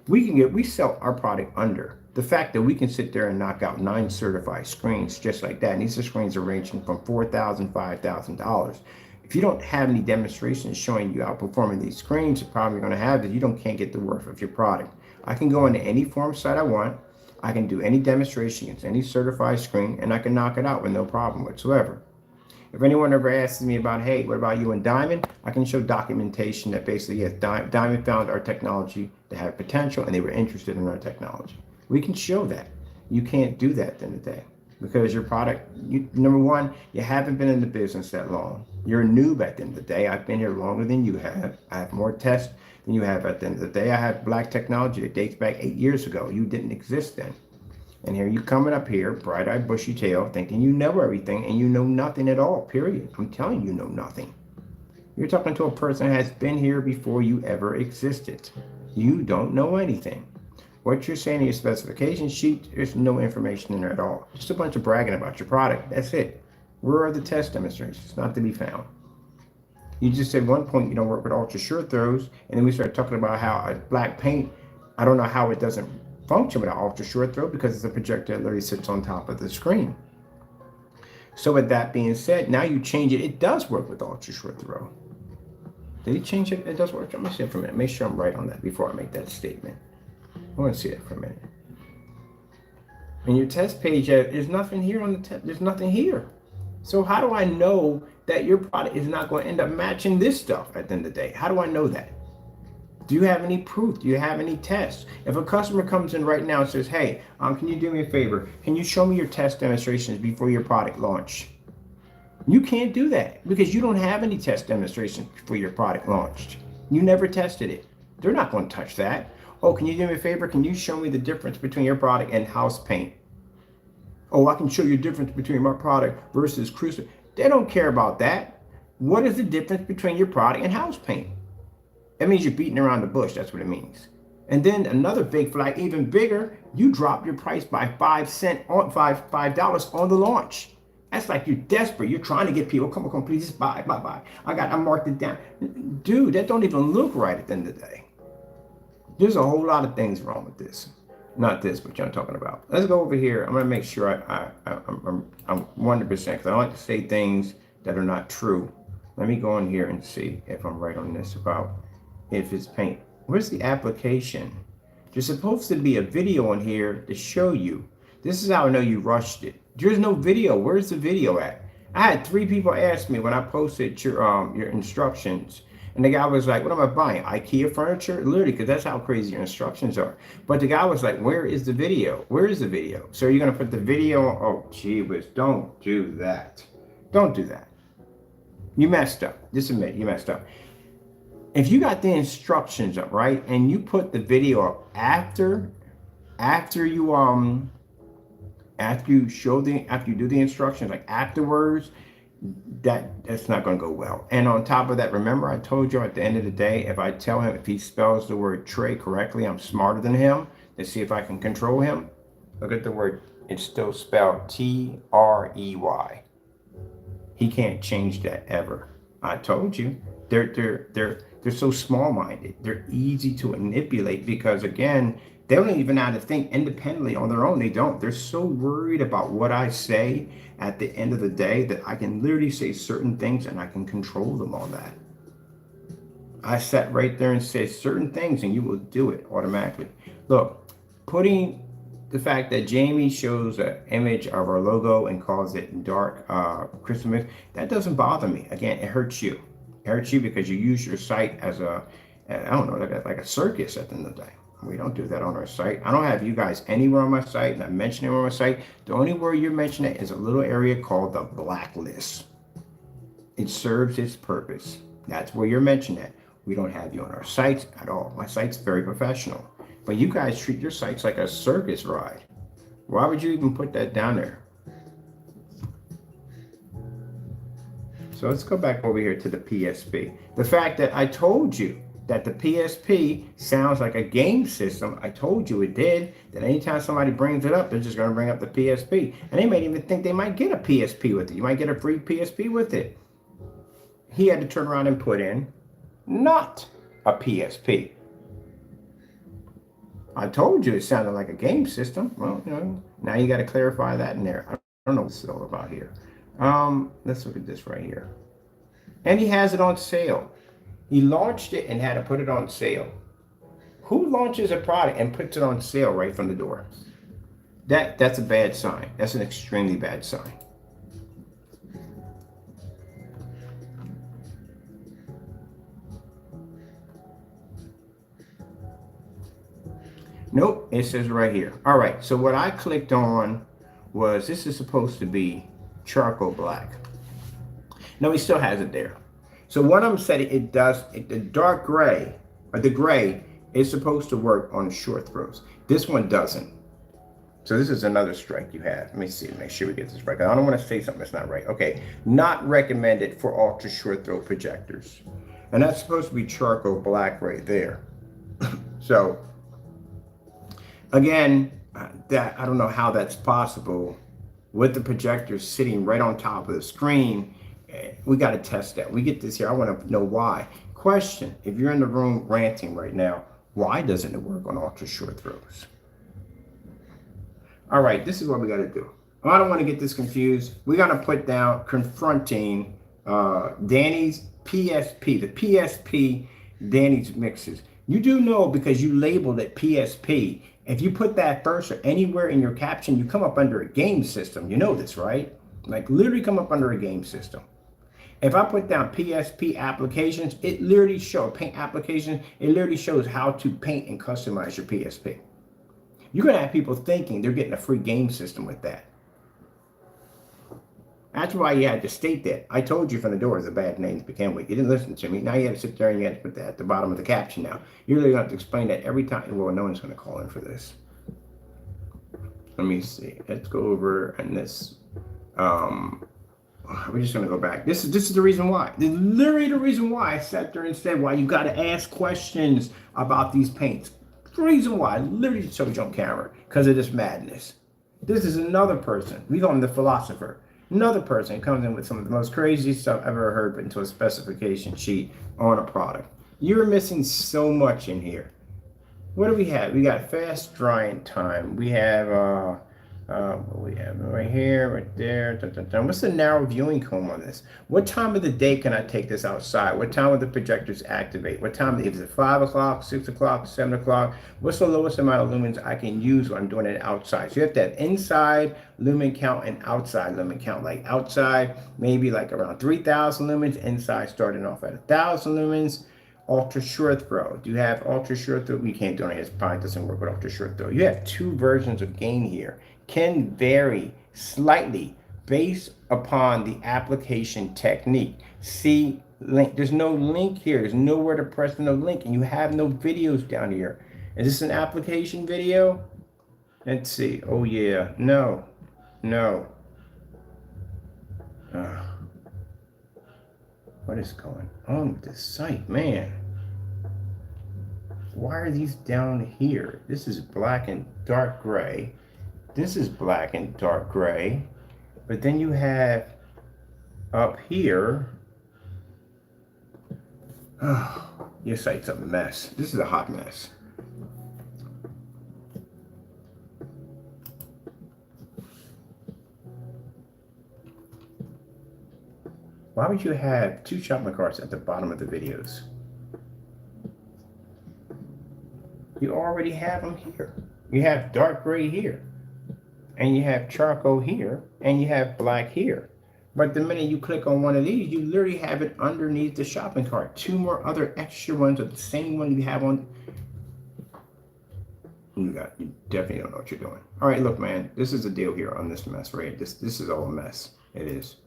We sell our product under. The fact that we can sit there and knock out 9 certified screens just like that, and these screens are ranging from $4,000, $5,000. If you don't have any demonstrations showing you outperforming these screens, the problem you're going to have is can't get the worth of your product. I can go into any form site I want. I can do any demonstration against any certified screen, and I can knock it out with no problem whatsoever. If anyone ever asks me about, hey, what about you and Diamond? I can show documentation that basically, yes, Diamond found our technology to have potential, and they were interested in our technology. We can show that. You can't do that at the end of the day because your product, number one, you haven't been in the business that long. You're a noob at the end of the day. I've been here longer than you have. I have more tests than you have at the end of the day. I have black technology that dates back 8 years ago. You didn't exist then. And here you coming up here, bright-eyed, bushy tail, thinking you know everything, and you know nothing at all, period. I'm telling you know nothing. You're talking to a person that has been here before you ever existed. You don't know anything. What you're saying in your specification sheet, there's no information in there at all. Just a bunch of bragging about your product. That's it. Where are the test demonstrations? Not to be found. You just said one point you don't work with ultra short throws, and then we started talking about how a black paint, I don't know how it doesn't function with an ultra short throw because it's a projector that literally sits on top of the screen. So with that being said, now you change it. It does work with ultra short throw. Did he change it? It does work. Let me see it for a minute. Make sure I'm right on that before I make that statement. I want to see it for a minute. And your test page, there's nothing here on the test. There's nothing here. So how do I know that your product is not going to end up matching this stuff at the end of the day? How do I know that? Do you have any proof? Do you have any tests? If a customer comes in right now and says, hey, can you do me a favor? Can you show me your test demonstrations before your product launch? You can't do that because you don't have any test demonstrations before your product launched. You never tested it. They're not going to touch that. Oh, can you do me a favor? Can you show me the difference between your product and house paint? Oh, I can show you the difference between my product versus cruiser. They don't care about that. What is the difference between your product and house paint? That means you're beating around the bush. That's what it means. And then another big flag, even bigger, you drop your price by $5 on the launch. That's like you're desperate. You're trying to get people, come on, please just buy. I marked it down. Dude, that don't even look right at the end of the day. There's a whole lot of things wrong with this. Not this, but I'm talking about. Let's go over here. I'm gonna make sure I'm 100% because I don't like to say things that are not true. Let me go in here and see if I'm right on this about if it's paint. Where's the application? There's supposed to be a video in here to show you. This is how I know you rushed it. There's no video. Where's the video at? I had 3 people ask me when I posted your instructions. And the guy was like, what am I buying? IKEA furniture? Literally, because that's how crazy your instructions are. But the guy was like, where is the video? Where is the video? So you're going to put the video on? Oh, gee whiz, don't do that. Don't do that. You messed up. Just admit you messed up. If you got the instructions up, right, and you put the video up after you do the instructions, like afterwards, that's not going to go well. And on top of that, remember I told you at the end of the day, if I tell him if he spells the word tray correctly, I'm smarter than him. Let's see if I can control him. Look at the word. It's still spelled T-R-E-Y. He can't change that ever. I told you. They're so small-minded. They're easy to manipulate because, again, they don't even know how to think independently on their own. They don't. They're so worried about what I say at the end of the day that I can literally say certain things and I can control them on that. I sat right there and said certain things and you will do it automatically. Look, putting the fact that Jamie shows an image of our logo and calls it dark Christmas, that doesn't bother me. Again, it hurts you. It hurts you because you use your site as I don't know, like a circus at the end of the day. We don't do that on our site. I don't have you guys anywhere on my site, and I mention it on my site. The only word you're mentioning is a little area called the blacklist. It serves its purpose. That's where you're mentioning it. We don't have you on our sites at all. My site's very professional. But you guys treat your sites like a circus ride. Why would you even put that down there? So let's go back over here to the PSP. The fact that I told you that the PSP sounds like a game system. I told you it did. That anytime somebody brings it up, they're just going to bring up the PSP. And they may even think they might get a PSP with it. You might get a free PSP with it. He had to turn around and put in not a PSP. I told you it sounded like a game system. Well, now you got to clarify that in there. I don't know what it's all about here. Let's look at this right here. And he has it on sale. He launched it and had to put it on sale. Who launches a product and puts it on sale right from the door? That's a bad sign. That's an extremely bad sign. Nope, it says right here. All right, so what I clicked on was, this is supposed to be charcoal black. No, he still has it there. So what I'm saying, the dark gray, or the gray, is supposed to work on short throws. This one doesn't. So this is another strike you have. Let me see, make sure we get this right. I don't want to say something that's not right. Okay, not recommended for ultra short throw projectors. And that's supposed to be charcoal black right there. So, again, that I don't know how that's possible with the projector sitting right on top of the screen. We got to test that. We get this here. I want to know why. Question, if you're in the room ranting right now, why doesn't it work on ultra short throws? All right, this is what we got to do. I don't want to get this confused. We got to put down confronting Danny's PSP, the PSP Danny's mixes. You do know, because you labeled it PSP, if you put that first or anywhere in your caption, you come up under a game system. You know this, right? Like literally come up under a game system. If I put down PSP applications, it literally shows paint applications. It literally shows how to paint and customize your PSP. You're going to have people thinking they're getting a free game system with that. That's why you had to state that. I told you from the door it's a bad name to begin with. You didn't listen to me. Now you had to sit there and you had to put that at the bottom of the caption now. You're really going to have to explain that every time. Well, no one's going to call in for this. Let me see. Let's go over and this. We're just going to go back. This is the reason why. This is literally the reason why I sat there and said why you got to ask questions about these paints. The reason why I literally showed you on camera because of this madness. This is another person. We call him the philosopher. Another person comes in with some of the most crazy stuff I've ever heard put into a specification sheet on a product. You're missing so much in here. What do we have? We got fast drying time. We have what we have right here, right there. Dun, dun, dun. What's the narrow viewing cone on this? What time of the day can I take this outside? What time will the projectors activate? What time is it? 5 o'clock, 6 o'clock, 7 o'clock? What's the lowest amount of lumens I can use when I'm doing it outside? So you have to have inside lumen count and outside lumen count. Like outside, maybe like around 3,000 lumens. Inside, starting off at 1,000 lumens. Ultra short throw. Do you have ultra short throw? We can't do it. It probably doesn't work with ultra short throw. You have two versions of gain here. Can vary slightly based upon the application technique. See link. There's no link here. There's nowhere to press no link, and you have no videos down here. Is this an application video? Let's see. Oh yeah. No. What is going on with this site, man? Why are these down here? This is black and dark gray. This is black and dark gray. But then you have up here. Oh, your site's a mess. This is a hot mess. Why would you have two shopping carts at the bottom of the videos? You already have them here. You have dark gray here, and you have charcoal here, and you have black here. But the minute you click on one of these, you literally have it underneath the shopping cart. Two more other extra ones of the same one you have on. You definitely don't know what you're doing. All right, look, man, this is the deal here on this mess, right? This is all a mess. It is.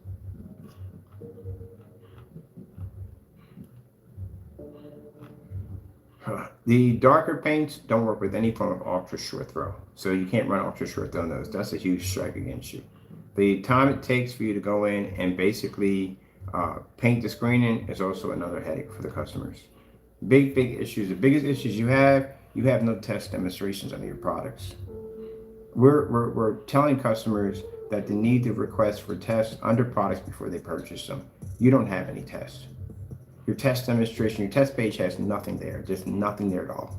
The darker paints don't work with any form of ultra short throw. So you can't run ultra short throw on those. That's a huge strike against you. The time it takes for you to go in and basically paint the screening is also another headache for the customers. Big issues. The biggest issues you have no test demonstrations on your products. We're telling customers that they need to request for tests under products before they purchase them. You don't have any tests. Your test demonstration, your test page has nothing there, just nothing there at all.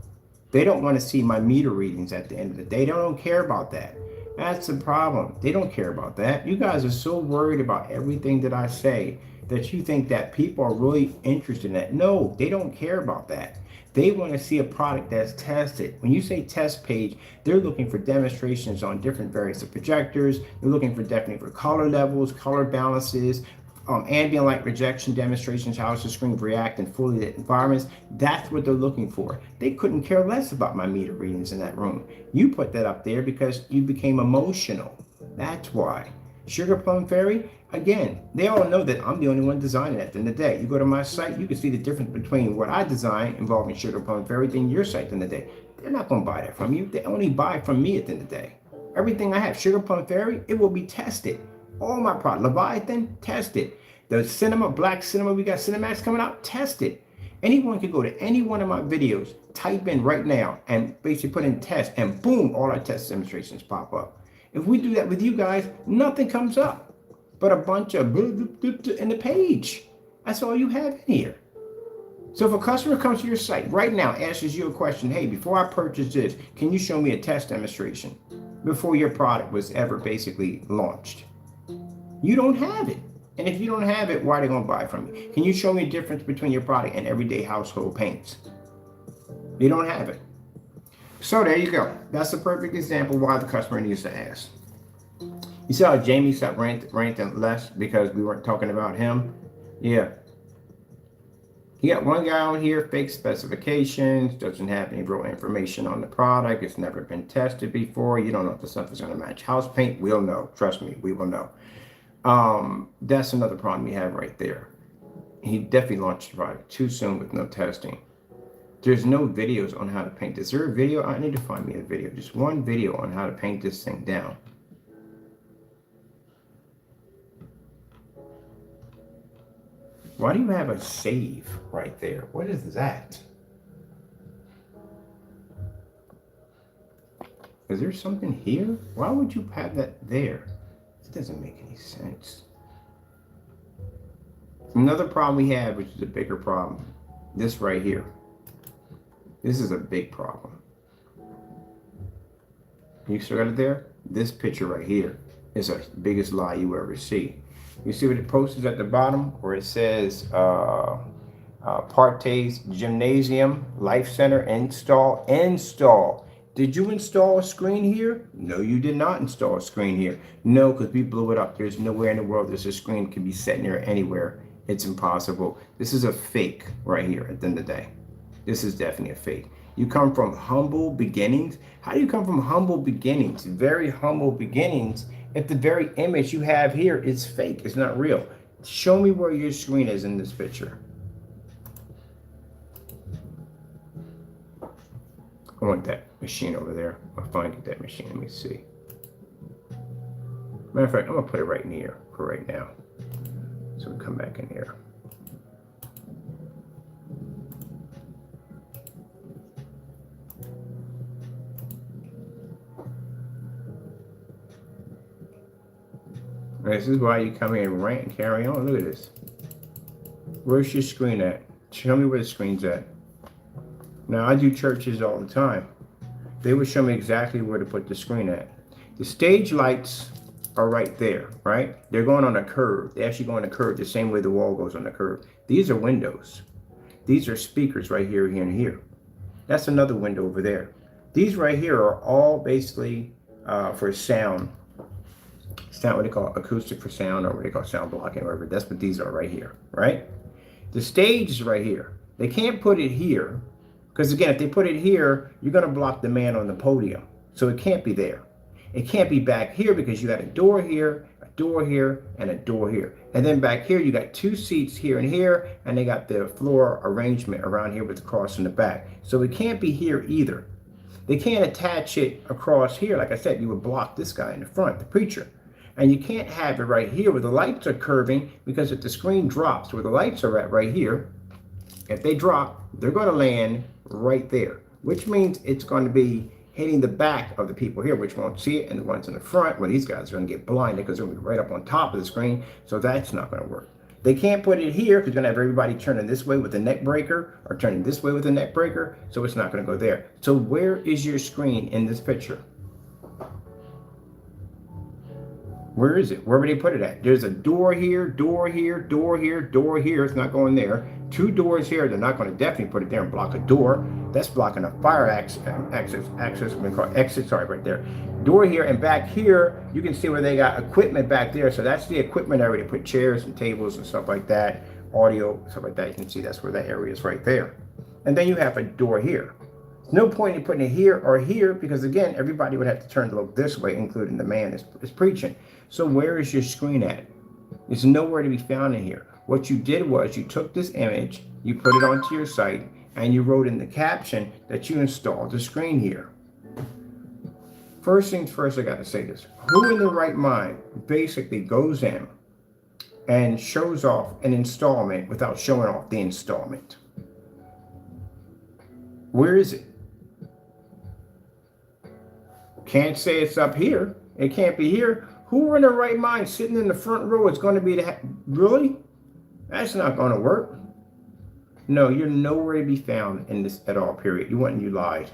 They don't want to see my meter readings at the end of the day. They don't care about that. That's the problem. They don't care about that. You guys are so worried about everything that I say that you think that people are really interested in that. No, they don't care about that. They want to see a product that's tested. When you say test page, they're looking for demonstrations on different various projectors. They're looking for definitely for color levels, color balances, ambient light rejection demonstrations, how the screen react in fully lit environments. That's what they're looking for. They couldn't care less about my meter readings in that room. You put that up there because you became emotional. That's why. Sugar Plum Fairy, again, they all know that I'm the only one designing it at the end of the day. You go to my site, you can see the difference between what I design involving Sugar Plum Fairy than your site at the end of the day. They're not going to buy that from you. They only buy from me at the end of the day. Everything I have, Sugar Plum Fairy, it will be tested. All my product, Leviathan, test it. The cinema, black cinema, we got Cinemax coming out, test it. Anyone can go to any one of my videos, type in right now, and basically put in test, and boom, all our test demonstrations pop up. If we do that with you guys, nothing comes up but a bunch of in the page. That's all you have in here. So if a customer comes to your site right now, asks you a question, hey, before I purchase this, can you show me a test demonstration before your product was ever basically launched? You don't have it. And if you don't have it, why are they going to buy from you? Can you show me a difference between your product and everyday household paints? You don't have it. So there you go. That's a perfect example why the customer needs to ask. You saw how Jamie stopped ranting less because we weren't talking about him? Yeah. You got one guy on here, fake specifications, doesn't have any real information on the product. It's never been tested before. You don't know if the stuff is going to match house paint. We'll know. Trust me, we will know. That's another problem you have right there. He definitely launched the product too soon with no testing. There's no videos on how to paint this. Is there a video? I need to find me a video. Just one video on how to paint this thing down. Why do you have a save right there? What is that? Is there something here? Why would you have that there? It doesn't make any sense. Another problem we have, which is a bigger problem, this right here. This is a big problem. You still got it there? This picture right here is the biggest lie you ever see. You see what it posts at the bottom where it says Partes Gymnasium Life Center install. Did you install a screen here? No, you did not install a screen here. No, because we blew it up. There's nowhere in the world there's a screen can be set near anywhere. It's impossible. This is a fake right here at the end of the day. This is definitely a fake. You come from humble beginnings. How do you come from humble beginnings? Very humble beginnings. If the very image you have here is fake, it's not real. Show me where your screen is in this picture. I want that machine over there. I'll find that machine. Let me see. Matter of fact, I'm gonna put it right in here for right now. So we come back in here. This is why you come here and rant and carry on. Look at this. Where's your screen at? Show me where the screen's at. Now, I do churches all the time. They would show me exactly where to put the screen at. The stage lights are right there, right? They're going on a curve. They actually go on a curve the same way the wall goes on a curve. These are windows. These are speakers right here, here, and here. That's another window over there. These right here are all basically for sound. It's not what they call acoustic for sound or what they call sound blocking or whatever. That's what these are right here, right? The stage is right here. They can't put it here because, again, if they put it here, you're going to block the man on the podium. So it can't be there. It can't be back here because you got a door here, a door here, and a door here. And then back here, you got two seats here and here, and they got the floor arrangement around here with the cross in the back. So it can't be here either. They can't attach it across here. Like I said, you would block this guy in the front, the preacher. And you can't have it right here where the lights are curving, because if the screen drops where the lights are at right here, if they drop, they're going to land right there, which means it's going to be hitting the back of the people here, which won't see it, and the ones in the front, well, these guys are going to get blinded because they're going to be right up on top of the screen, so that's not going to work. They can't put it here because you're going to have everybody turning this way with a neck breaker or turning this way with a neck breaker, so it's not going to go there. So where is your screen in this picture? Where is it? Where would they put it at? There's a door here, door here, door here, door here. It's not going there. Two doors here. They're not going to definitely put it there and block a door. That's blocking a fire exit, sorry, right there. Door here, and back here, you can see where they got equipment back there. So that's the equipment area. They put chairs and tables and stuff like that, audio, stuff like that. You can see that's where that area is right there. And then you have a door here. No point in putting it here or here because, again, everybody would have to turn to look this way, including the man that's preaching. So where is your screen at? It's nowhere to be found in here. What you did was you took this image, you put it onto your site, and you wrote in the caption that you installed the screen here. First things first, I got to say this. Who in their right mind basically goes in and shows off an installment without showing off the installment? Where is it? Can't say it's up here. It can't be here. Who in their right mind sitting in the front row is going to be really? That's not going to work. No, you're nowhere to be found in this at all, period. You went and you lied.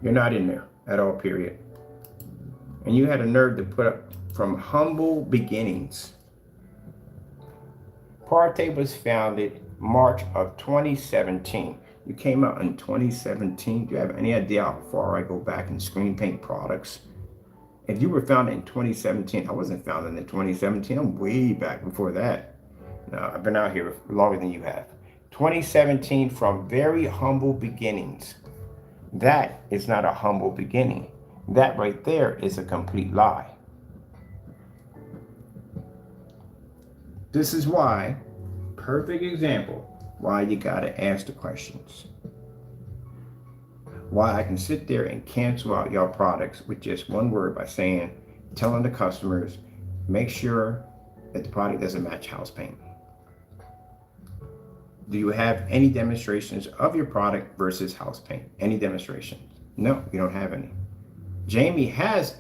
You're not in there at all, period. And you had a nerve to put up from humble beginnings. Parte was founded March of 2017. You came out in 2017. Do you have any idea how far I go back in screen paint products? If you were founded in 2017, I wasn't founded in 2017. I'm way back before that. No, I've been out here longer than you have. 2017, from very humble beginnings. That is not a humble beginning. That right there is a complete lie. This is why, perfect example, why you gotta ask the questions. Why I can sit there and cancel out your products with just one word by saying, telling the customers, make sure that the product doesn't match house paint. Do you have any demonstrations of your product versus house paint? Any demonstrations? No, you don't have any. Jamie has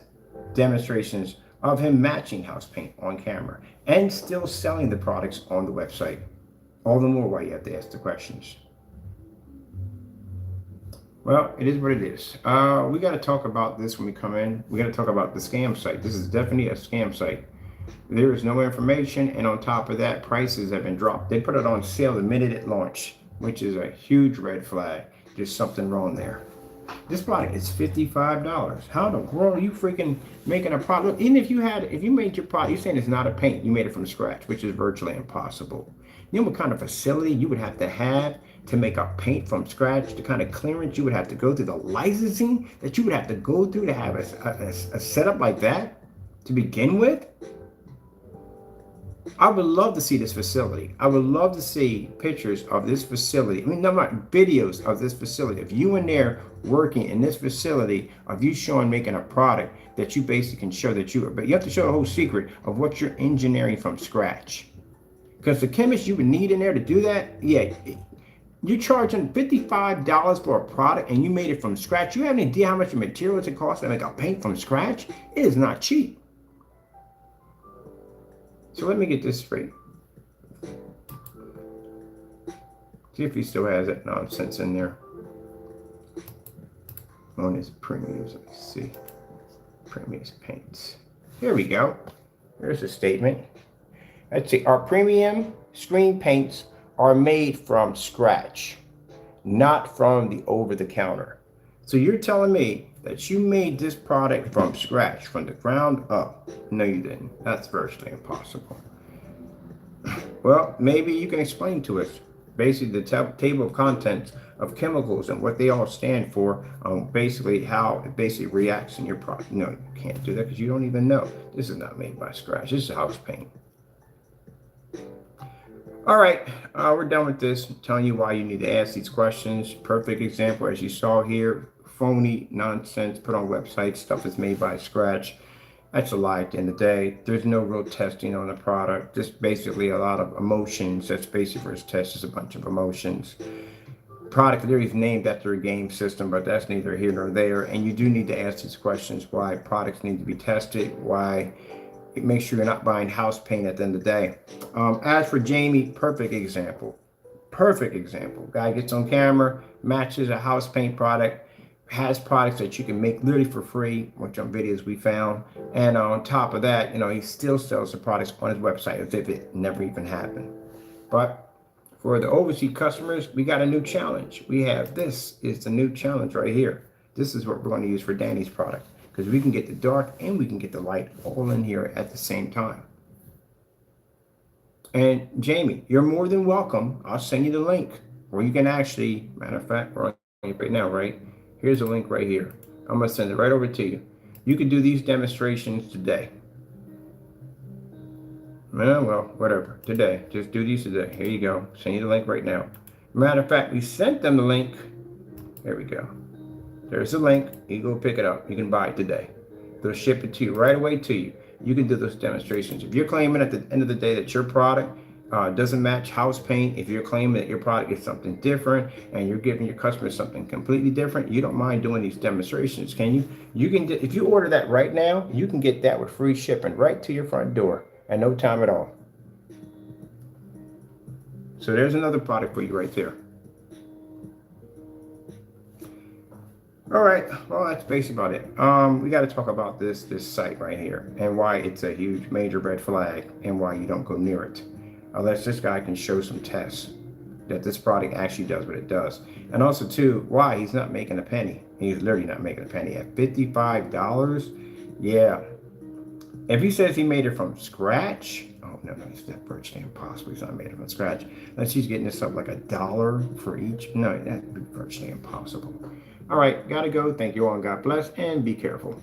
demonstrations of him matching house paint on camera and still selling the products on the website. All the more why you have to ask the questions. Well, it is what it is. We got to talk about this when we come in. We got to talk about the scam site. This is definitely a scam site. There is no information, and on top of that, prices have been dropped. They put it on sale the minute it launched, which is a huge red flag. There's something wrong there. This product is $55. How in the world are you freaking making a product? Even if you made your product, you're saying it's not a paint, you made it from scratch, which is virtually impossible. You know what kind of facility you would have to make a paint from scratch, the kind of clearance you would have to go through, the licensing that you would have to go through to have a setup like that to begin with? I would love to see this facility. I would love to see pictures of this facility. I mean, no, not videos of this facility. If you in there working in this facility, of you showing making a product that you basically can show that but you have to show the whole secret of what you're engineering from scratch. Because the chemist you would need in there to do that, yeah, you're charging $55 for a product and you made it from scratch. You have any idea how much materials it costs to make a paint from scratch? It is not cheap. So let me get this straight. See if he still has that nonsense in there. On his premiums, let's see. Premiums paints. Here we go. There's a statement. Let's see. Our premium screen paints are made from scratch, not from the over-the-counter. So you're telling me that you made this product from scratch, from the ground up? No, you didn't. That's virtually impossible. Well, maybe you can explain to us basically the table of contents of chemicals and what they all stand for, basically how it basically reacts in your product. No, you can't do that because you don't even know. This is not made by scratch. This is house paint. All right, we're done with this. I'm telling you why you need to ask these questions. Perfect example, as you saw here, phony nonsense put on websites, stuff is made by scratch. That's a lie at the end of the day. There's no real testing on the product. Just basically a lot of emotions. That's basically for his test, just a bunch of emotions. Product there is named after a game system, but that's neither here nor there. And you do need to ask these questions, why products need to be tested, why make sure you're not buying house paint at the end of the day. As for Jamie, perfect example. Perfect example. Guy gets on camera, matches a house paint product, has products that you can make literally for free, which on videos we found. And on top of that, he still sells the products on his website as if it never even happened. But for the overseas customers, we got a new challenge. This is the new challenge right here. This is what we're going to use for Danny's product, because we can get the dark and we can get the light all in here at the same time. And Jamie, you're more than welcome. I'll send you the link, or you can actually, matter of fact, we're on it right now, right? Here's a link right here. I'm going to send it right over to you. You can do these demonstrations today. Well, whatever. Today. Just do these today. Here you go. Send you the link right now. Matter of fact, we sent them the link. There we go. There's the link. You go pick it up. You can buy it today. They'll ship it to you right away to you. You can do those demonstrations. If you're claiming at the end of the day that your product doesn't match house paint, if you're claiming that your product is something different and you're giving your customers something completely different, you don't mind doing these demonstrations, can you? You can, if you order that right now, you can get that with free shipping right to your front door at no time at all. So there's another product for you right there. All right, well, that's basically about it. We got to talk about this site right here and why it's a huge major red flag and why you don't go near it unless this guy can show some tests that this product actually does what it does. And also too, why he's not making a penny. He's literally not making a penny. At $55, Yeah. If he says he made it from scratch, oh no, that's that virtually impossible. He's not made it from scratch. Unless he's getting this up like $1 for each. No, that'd be virtually impossible. All right, gotta go. Thank you all. God bless and be careful.